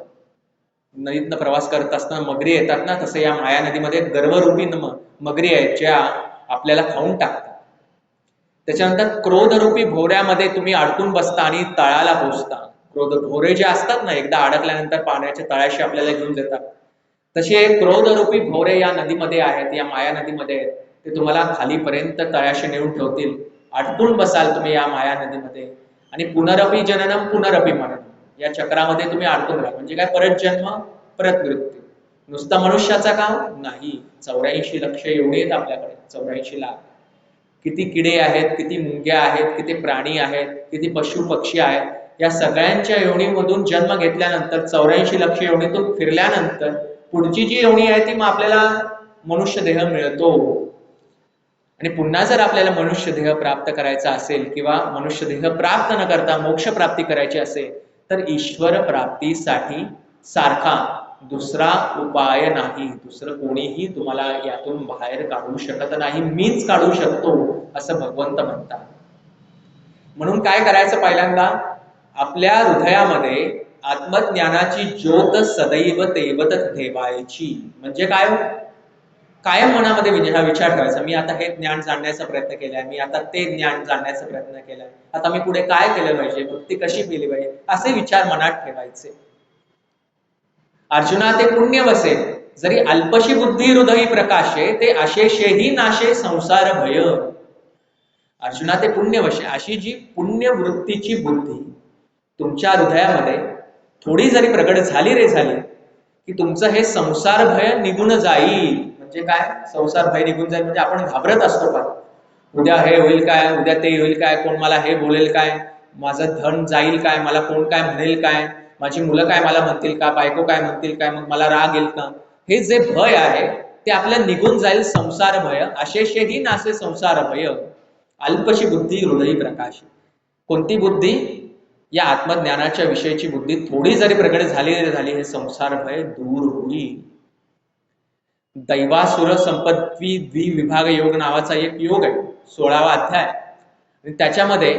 S1: नदीतनं प्रवास करत असताना मगरी येतात ना, तसं या माया नदीमध्ये गर्वरूपी मगरी आहेत ज्या आपल्याला खाऊन टाकतात. त्याच्यानंतर क्रोधरूपी भोवऱ्यामध्ये तुम्ही अडकून बसता आणि तळाला पोहोचता. क्रोध भोवरे जे असतात ना, एकदा अडकल्यानंतर पाण्याच्या तळाशी आपल्याला घेऊन जातात, तसे क्रोधरूपी भोवरे या नदीमध्ये आहेत, या माया नदीमध्ये आहेत. ते तुम्हाला खालीपर्यंत तळाशी नेऊन ठेवतील. अडकून बसाल तुम्ही या माया नदीमध्ये आणि पुनरपी जननम पुनरपी मरणम या चक्रामध्ये तुम्ही अडकून राहा. म्हणजे काय, परत जन्म परत मृत्यू. नुसता मनुष्याचा काम नाही, 84 लक्ष एवढे आहेत आपल्याकडे, 84 लाख. किती किडे आहेत, किती मुंग्या आहेत, किती प्राणी आहेत, किती पशु पक्षी आहेत. या सगळ्यांच्या योनीमधून जन्म घेतल्यानंतर 84 लक्ष योनीतून फिरल्यानंतर पुढची जी योनी आहे ती मग आपल्याला मनुष्य देह मिळतो. आणि पुन्हा जर आपल्याला मनुष्य देह प्राप्त करायचा असेल किंवा मनुष्य देह प्राप्त न करता मोक्ष प्राप्ती करायची असेल तर ईश्वर प्राप्तीसाठी सारखा दुसरा उपाय नाही. दुसरं कोणीही तुम्हाला यातून बाहेर काढू शकत नाही, मीच काढू शकतो असं भगवंत म्हणतात. म्हणून काय करायचं, पहिल्यांदा आपल्या हृदयामध्ये आत्मज्ञानाची ज्योत सदैव तेवत ठेवायची. म्हणजे काय, कायम मनामध्ये हा विचार ठेवायचा, मी आता हे ज्ञान जाणण्याचा प्रयत्न केलाय, मी आता ते ज्ञान जाणण्याचा प्रयत्न केलाय, आता मी पुढे काय केलं पाहिजे, भक्ती कशी केली पाहिजे, असे विचार मनात ठेवायचे. अर्जुना ते पुण्य बसेल जरी अल्पशी बुद्धी हृदयी प्रकाशे ते अशेषेही नाशे संसार भय. अर्जुना ते पुण्यवशे, अशी जी पुण्यवृत्तीची बुद्धी तुमच्या हृदयामध्ये थोडी जरी प्रगट झाली रे झाली की तुमचं हे संसार भय निघून जाईल. म्हणजे काय संसार भय निघून जाईल म्हणजे आपण घाबरत असतो का, उद्या हे होईल काय, उद्या ते होईल काय, कोण मला हे बोलेल काय, माझं धन जाईल काय, मला कोण काय म्हणेल काय, माझी मुलं काय मला म्हणतील का, बायको काय म्हणतील काय, मग मला राग येईल का, हे जे भय आहे ते आपल्या निघून जाईल. संसार भय अशेषेही नासे संसार भय अल्पशी बुद्धी हृदयी प्रकाश. कोणती बुद्धी, या आत्मज्ञानाच्या विषयीची बुद्धी थोडी जरी प्रगट झाली हे संसार भय दूर होईल. दैवासुर संपत्ती द्विविभाग योग नावाचा एक योग आहे, 16वा अध्याय, आणि त्याच्यामध्ये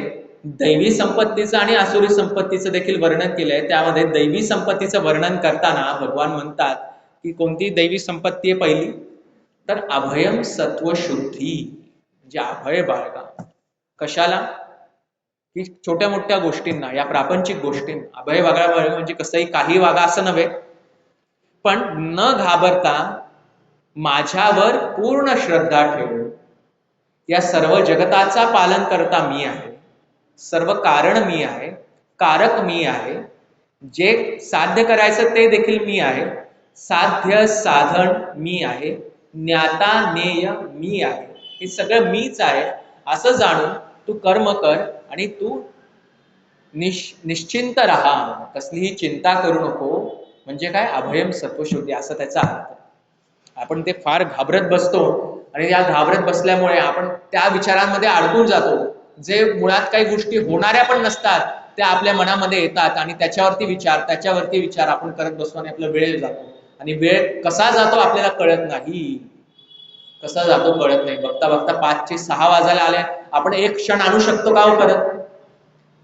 S1: दैवी संपत्तीचं आणि आसुरी संपत्तीचं देखील वर्णन केलंय. त्यामध्ये दैवी संपत्तीचं वर्णन करताना भगवान म्हणतात की कोणती दैवी संपत्ती आहे पहिली, तर अभयम सत्व शुद्धी, म्हणजे अभय बाळगा. कशाला, की छोट्या मोठ्या गोष्टींना, या प्रापंचिक गोष्टींना अभय वागा. म्हणजे कसंही काही वागा असं नव्हे, पण न घाबरता माझ्यावर पूर्ण श्रद्धा ठेवून, या सर्व जगताचा पालन करता मी आहे, सर्व कारण मी आहे, कारक मी आहे, जे साध्य करायचं ते देखील मी आहे, साध्य साधन मी आहे, ज्ञाता नेय मी आहे, हे सगळं मीच आहे असं जाणून तू कर्म कर आणि तू निश्चिंत राहा, कसलीही चिंता करू नको. म्हणजे काय, अभयम सत्वशुद्धी असं त्याचा अर्थ. आपण ते फार घाबरत बसतो आणि या घाबरत बसल्यामुळे आपण त्या विचारांमध्ये अडकून जातो, जे मुळात काही गोष्टी होणाऱ्या पण नसतात त्या आपल्या मनामध्ये येतात आणि त्याच्यावरती विचार आपण करत बसतो आणि आपला वेळ जातो. आणि वेळ कसा जातो आपल्याला कळत नाही, कसा जातो कळत नाही. बघता बघता 5:06 वाजायला आले, आपण एक क्षण आणू शकतो का हो परत,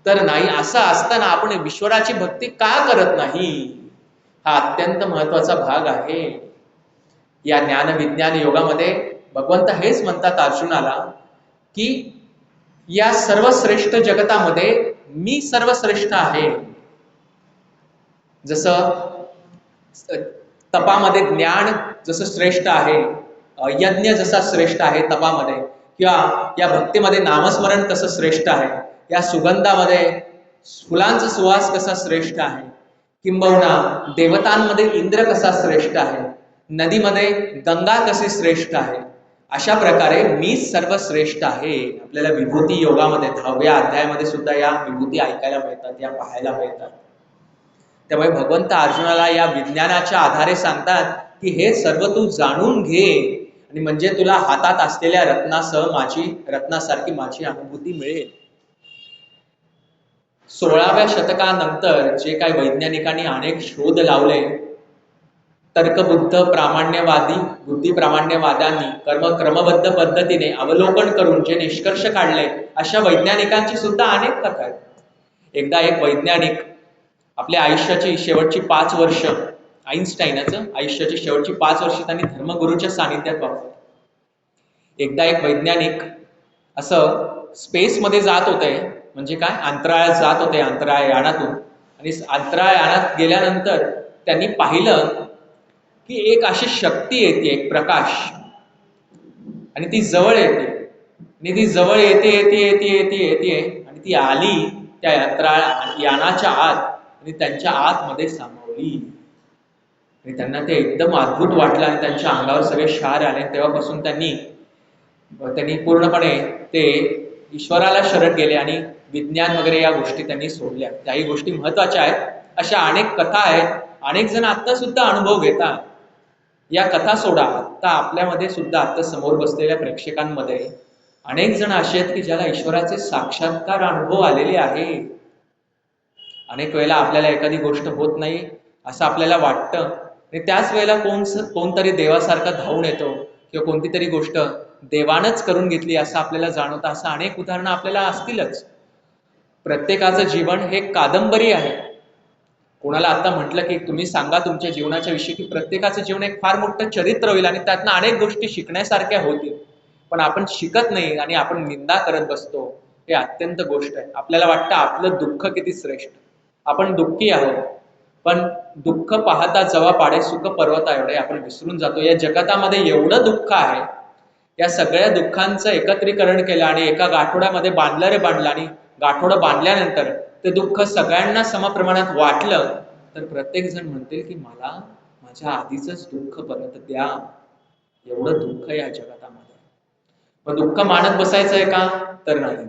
S1: तर नाही. असं असताना आपण ईश्वराची भक्ती का करत नाही, हा अत्यंत महत्वाचा भाग आहे. या ज्ञान विज्ञान योगामध्ये भगवंत हेच म्हणतात अर्जुनाला की या सर्वश्रेष्ठ जगतामध्ये मी सर्वश्रेष्ठ आहे. जसं तपामध्ये ज्ञान जसं श्रेष्ठ आहे, यज्ञ जसा श्रेष्ठ आहे तपामध्ये, किंवा या भक्तीमध्ये नामस्मरण कसं श्रेष्ठ आहे, या सुगंधामध्ये फुलांचा सुवास कसा श्रेष्ठ आहे, किंबहुना देवतांमध्ये इंद्र कसा श्रेष्ठ आहे, नदीमध्ये गंगा कशी श्रेष्ठ आहे, अशा प्रकारे मी सर्वश्रेष्ठ आहे. आपल्याला विभूती योगामध्ये 10व्या अध्यायामध्ये सुद्धा या विभूती ऐकायला मिळतात, या पाहायला मिळतात. त्यामुळे भगवंत अर्जुनाला या विज्ञानाच्या आधारे सांगतात की हे सर्व तू जाणून घे, आणि म्हणजे तुला हातात असलेल्या रत्नासारखी माझी अनुभूती मिळेल. 16व्या शतकानंतर जे काही वैज्ञानिकांनी अनेक शोध लावले, तर्कबुद्ध बुद्धी प्रामाण्यवाद्यांनी क्रमबद्ध पद्धतीने अवलोकन करून जे निष्कर्ष काढले, अशा वैज्ञानिकांची सुद्धा अनेक कथा आहेत. एकदा एक वैज्ञानिक आपल्या आयुष्याची शेवटची 5 वर्ष, आईन्स्टाईनचं आयुष्याची शेवटची 5 वर्ष त्यांनी धर्मगुरूच्या सानिध्यात वापरली. एकदा एक वैज्ञानिक असं स्पेसमध्ये जात होते, म्हणजे काय, अंतराळात जात होते, अंतराळ यानातून. आणि अंतराळ यानात गेल्यानंतर त्यांनी पाहिलं की एक अशी शक्ती येते, एक प्रकाश, आणि ती जवळ येते, आणि ती जवळ येते आणि ती आली त्या अंतराळ यानाच्या आत आणि त्यांच्या आतमध्ये सामावली. आणि त्यांना ते एकदम अद्भुत वाटलं आणि त्यांच्या अंगावर सगळे शार आले. तेव्हापासून त्यांनी पूर्णपणे ते ईश्वराला शरण गेले आणि विज्ञान वगैरे या गोष्टी त्यांनी सोडल्या. त्याही गोष्टी महत्वाच्या आहेत. अशा अनेक कथा आहेत, अनेक जण आता सुद्धा अनुभव घेतात. या कथा सोडा, आता आपल्यामध्ये सुद्धा आता समोर बसलेल्या प्रेक्षकांमध्ये अनेक जण असे आहेत की ज्याला ईश्वराचे साक्षात्कार अनुभव आलेले आहे. अनेक वेळेला आपल्याला एखादी गोष्ट होत नाही असं आपल्याला वाटतं, आणि त्याच वेळेला कोणतरी देवासारखा धावून येतो, किंवा कोणती तरी गोष्ट देवानच करून घेतली असं आपल्याला जाणवतं. असं अनेक उदाहरणं आपल्याला असतीलच. प्रत्येकाचं जीवन हे कादंबरी आहे. कोणाला आता म्हटलं की तुम्ही सांगा तुमच्या जीवनाच्या विषयी, की प्रत्येकाचं जीवन एक फार मोठं चरित्र होईल आणि त्यातनं अनेक गोष्टी शिकण्यासारख्या होतील. पण आपण शिकत नाही आणि आपण निंदा करत बसतो, हे अत्यंत गोष्ट आहे. आपल्याला वाटतं आपलं दुःख किती श्रेष्ठ, आपण दुःखी आहोत, पण दुःख पाहता जवा पाडे सुख पर्वता एवढे आपण विसरून जातो. या जगतामध्ये एवढं दुःख आहे, या सगळ्या दुःखांचं एकत्रीकरण केलं आणि एका गाठोड्यामध्ये बांधलं आणि गाठोडं बांधल्यानंतर ते दुःख सगळ्यांना समप्रमाणात वाटलं तर प्रत्येक जण म्हणतील की मला माझ्या आधीच दुःख परत द्या. एवढं दुःख या जगतामध्ये. मग दुःख मानत बसायचंय का? तर नाही.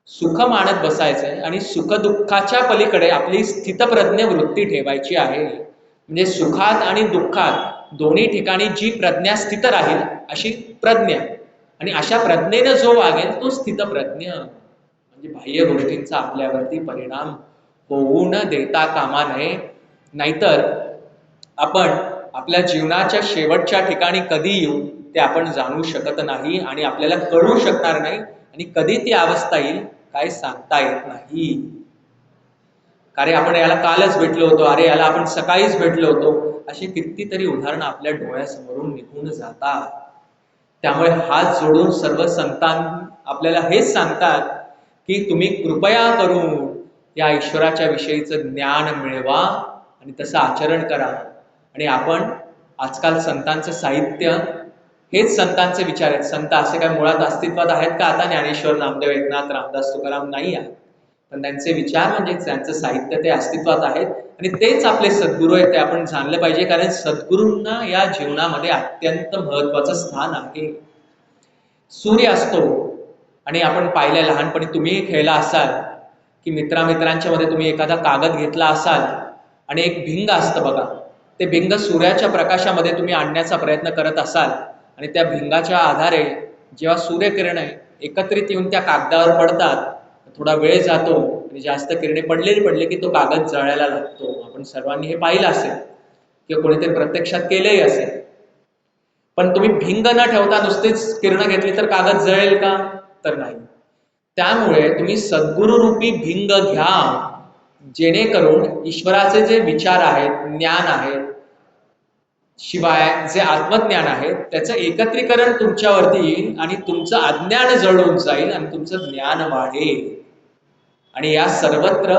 S1: सुख मानत बसायचंय आणि सुख दुःखाच्या पलीकडे आपली स्थितप्रज्ञ वृत्ती ठेवायची आहे. म्हणजे सुखात आणि दुःखात दोन्ही ठिकाणी जी प्रज्ञा स्थित राहील अशी प्रज्ञा, आणि अशा प्रज्ञेनं जो वागेल तो स्थितप्रज्ञ. म्हणजे बाह्य गोष्टींचा आपल्यावरती परिणाम होऊ न देता कामा नये. नाहीतर आपण आपल्या जीवनाच्या शेवटच्या ठिकाणी कधी येऊ ते आपण जाणू शकत नाही आणि आपल्याला कळू शकणार नाही, आणि कधी ती अवस्था येईल काय सांगता येत नाही. अरे आपण याला कालच भेटलो होतो, अरे याला आपण सकाळीच भेटलो होतो, अशी कितीतरी उदाहरणं आपल्या डोळ्यासमोरून निघून जातात. त्यामुळे हात जोडून सर्व संतान आपल्याला हेच सांगतात की तुम्ही कृपया करून या ईश्वराच्या विषयीचं ज्ञान मिळवा आणि तसं आचरण करा. आणि आपण आजकाल संतांचं साहित्य हेच संतांचे विचार आहेत. संत असे काय मुळात अस्तित्वात आहेत का? आता ज्ञानेश्वर, नामदेव, एकनाथ, रामदास, तुकाराम नाही आहेत, पण त्यांचे विचार म्हणजे त्यांचं साहित्य ते अस्तित्वात आहेत आणि तेच आपले सद्गुरू आहेत. ते आपण जाणलं पाहिजे, कारण सद्गुरूंना या जीवनामध्ये अत्यंत महत्वाचं स्थान आहे. सूर्य असतो आणि आपण पाहिलं लहानपणी तुम्ही खेळला असाल की मित्रांच्या मध्ये तुम्ही एखादा कागद घेतला असाल आणि एक भिंग असतं बघा, ते भिंग सूर्याच्या प्रकाशामध्ये तुम्ही आणण्याचा प्रयत्न करत असाल आणि त्या भिंगाच्या आधारे जेव्हा सूर्यकिरण एकत्रित येऊन त्या कागदावर पडतात, थोडा वेळ जातो आणि जास्त किरणे पडले की तो कागद जळायला लागतो. आपण सर्वांनी हे पाहिलं असेल किंवा कोणीतरी प्रत्यक्षात केलंही असेल. पण तुम्ही भिंग न ठेवता नुसतीच किरणं घेतली तर कागद जळेल का? तर नाही. त्यामुळे तुम्ही सद्गुरू रूपी भिंग घ्या, जेणेकरून ईश्वराचे जे विचार आहेत, ज्ञान आहेत, शिवाय जे आत्मज्ञान आहे त्याचं एकत्रीकरण तुमच्यावरती येईल आणि तुमचं अज्ञान जळून जाईल आणि तुमचं ज्ञान वाढेल. आणि या सर्वत्र,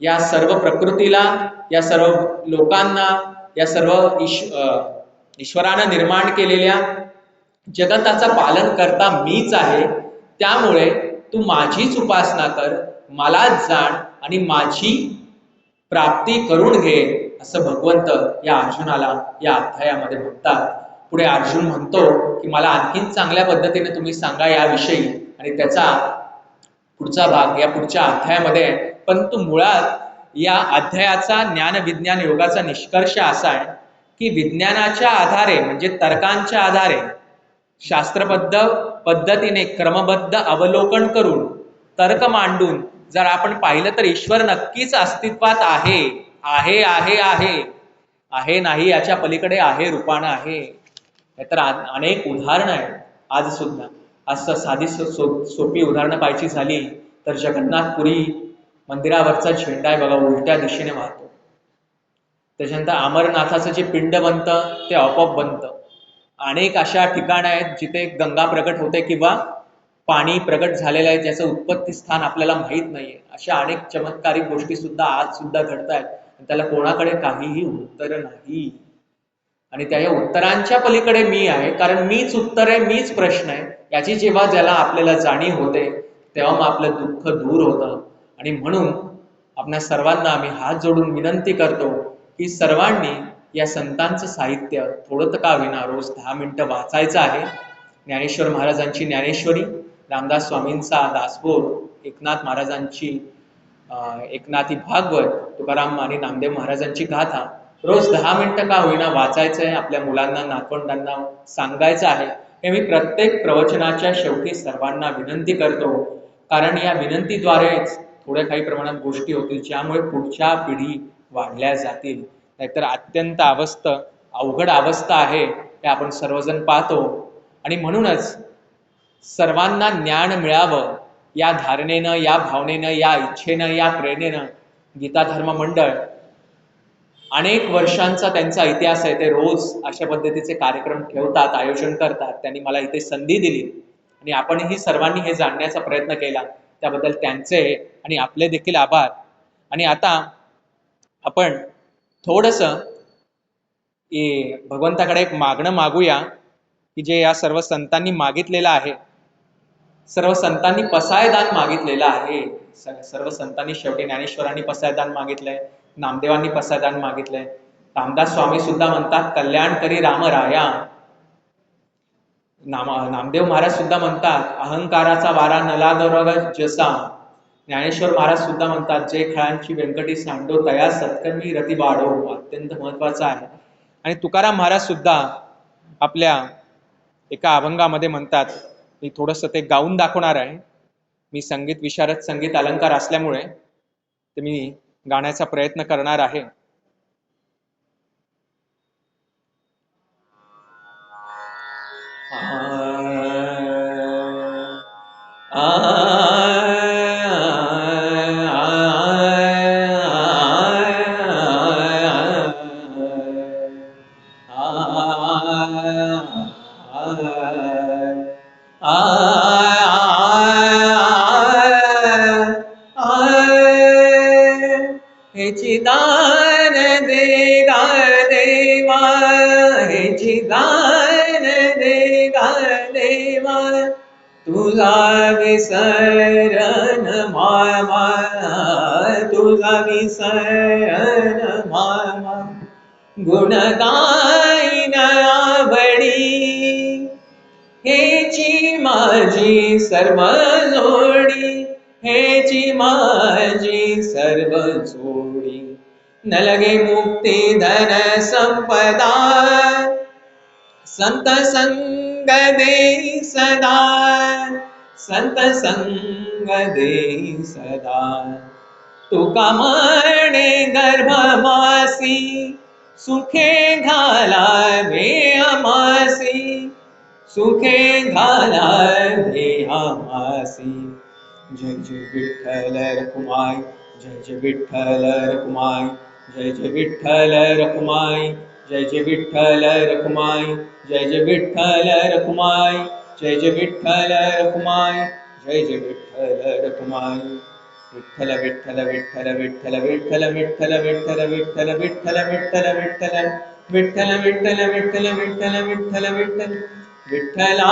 S1: या सर्व प्रकृतीला, या सर्व लोकांना, या सर्व ईश्वरानं निर्माण केलेल्या जगताचा पालन करता मीच आहे. त्यामुळे तू माझीच उपासना कर, मलाच जाण आणि माझी प्राप्ती करून घे, असं भगवंत या अर्जुनाला या अध्यायामध्ये म्हणतात. पुढे अर्जुन म्हणतो की मला आणखीन चांगल्या पद्धतीने तुम्ही सांगा याविषयी, आणि त्याचा पुढचा भाग या पुढच्या अध्यायामध्ये आहे. परंतु मुळात या अध्यायाचा ज्ञान विज्ञान योगाचा निष्कर्ष असा आहे की विज्ञानाच्या आधारे म्हणजे तर्कांच्या आधारे शास्त्रबद्ध पद्धतीने क्रमबद्ध अवलोकन करून तर्क मांडून जर आपण पाहिलं तर ईश्वर नक्कीच अस्तित्वात आहे. आहे आहे आहे आहे नाही याच्या पलीकडे आहे रूपानं आहे. तर अनेक उदाहरणं आहेत आज सुद्धा. असं साधी सोपी उदाहरणं पाहायची झाली तर जगन्नाथपुरी मंदिरावरचा झेंडा आहे बघा, उलट्या दिशेने वाहतो. त्याच्यानंतर अमरनाथाचं जे पिंड बनतं ते आपोआप बनतं. अनेक अशा ठिकाणं आहेत जिथे गंगा प्रगट होते किंवा पाणी प्रगट झालेलं आहे ज्याचं उत्पत्ती स्थान आपल्याला माहीत नाहीये. अशा अनेक चमत्कारिक गोष्टी सुद्धा आज सुद्धा घडत आहेत, त्याला कोणाकडे काहीही उत्तर नाही. आणि त्या उत्तरांच्या पलीकडे मी आहे, कारण मीच उत्तर आहे, मीच प्रश्न आहे, याची जेव्हा ज्याला आपल्याला जाणीव होते तेव्हा मग आपलं दुःख दूर होतं. आणि म्हणून आपल्या सर्वांना आम्ही हात जोडून विनंती करतो की सर्वांनी या संतांचं साहित्य थोडं का विना रोज 10 मिनिटं वाचायचं आहे. ज्ञानेश्वर महाराजांची ज्ञानेश्वरी, रामदास स्वामींचा दासबोध, एकनाथ महाराजांची एकनाथी भागवत, तुकाराम आणि नामदेव महाराजांची गाथा रोज 10 मिनिटं का होईना वाचायचं आहे. आपल्या मुलांना, नातवंडांना सांगायचं आहे. हे मी प्रत्येक प्रवचनाच्या शेवटी सर्वांना विनंती करतो, कारण या विनंतीद्वारेच थोड्या काही प्रमाणात गोष्टी होतील ज्यामुळे पुढच्या पिढी वाढल्या जातील. नाहीतर अत्यंत अवघड अवस्था आहे हे आपण सर्वजण पाहतो. आणि म्हणूनच सर्वांना ज्ञान मिळावं या धारणेनं, या भावनेनं, या इच्छेनं, या प्रेरणेनं गीता धर्म मंडळ अनेक वर्षांचा त्यांचा इतिहास आहे. ते रोज अशा पद्धतीचे कार्यक्रम ठेवतात, आयोजन करतात. त्यांनी मला इथे संधी दिली आणि आपणही सर्वांनी हे जाणण्याचा प्रयत्न केला, त्याबद्दल त्यांचे आणि आपले देखील आभार. आणि आता आपण थोडस भगवंताकडे एक मागणं मागूया की जे या सर्व संतांनी मागितलेलं आहे. सर्व संतांनी पसायदान मागितलेलं आहे. सर्व संतांनी, शेवटी ज्ञानेश्वरांनी पसायदान मागितलंय, नामदेवांनी पसायदान मागितलंय, रामदास स्वामी सुद्धा म्हणतात कल्याण करी राम राया. नामदेव महाराज सुद्धा म्हणतात अहंकाराचा वारा नला दोरग जसा. ज्ञानेश्वर महाराज सुद्धा म्हणतात जे खेळांची व्यंकटी सांडो तया सत्कर्मी रती वाढो. अत्यंत महत्वाचं आहे. आणि तुकाराम महाराज सुद्धा आपल्या एका अभंगामध्ये म्हणतात, मी थोडंसं ते गाऊन दाखवणार आहे. मी संगीत विशारद, संगीत अलंकार असल्यामुळे ते मी गाण्याचा प्रयत्न करणार आहे. हेची दान दे गा देवा, हेची दान दे गा देवा, तुझा विसरण मामा, तुझा विसरण मामा, गुण गाईन आवडी, हेची माझी सर्व जोडी, हेची माझी सर्व जोडी. न लगे मुक्ती धन संपदा, संत संग दे सदा, संत संग दे सदा. तुका म्हणे गर्भमासी, सुखे घालावे आमासी, सुखे घालावे आमासी. जय जय विठ्ठल रखुमाई, जय जय विठ्ठल रखुमाई, जय जय विठ्ठल रखुमाई, जय जय विठ्ठल रखुमाई, जय जय विठ्ठल रखुमाई, जय जय विठ्ठल रखुमाई, जय जय विठ्ठल रखुमाई. विठ्ठल विठ्ठल विठ्ठल विठ्ठल विठ्ठल विठ्ठल विठ्ठल विठ्ठल विठ्ठल विठ्ठल विठ्ठल विठ्ठल विठ्ठल विठ्ठल विठ्ठल विठ्ठल विठ्ठल विठ्ठला.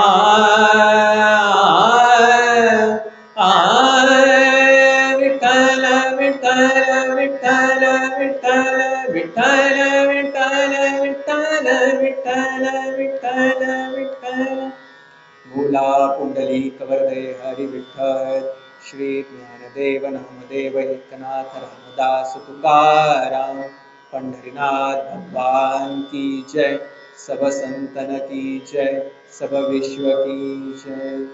S1: विठ्ठल विठ्ठल विठ्ठल विठ्ठल विठ्ठल विठ्ठल विठ्ठल विठ्ठल विठ्ठल विठ्ठल. बोला पुंडलिक वरदे हरी विठ्ठल. श्री ज्ञानदेव नामदेव एकनाथ रामदास तुकाराम. पंढरीनाथ भगवान की जय. सब संतन की जय. सब विश्व की जय.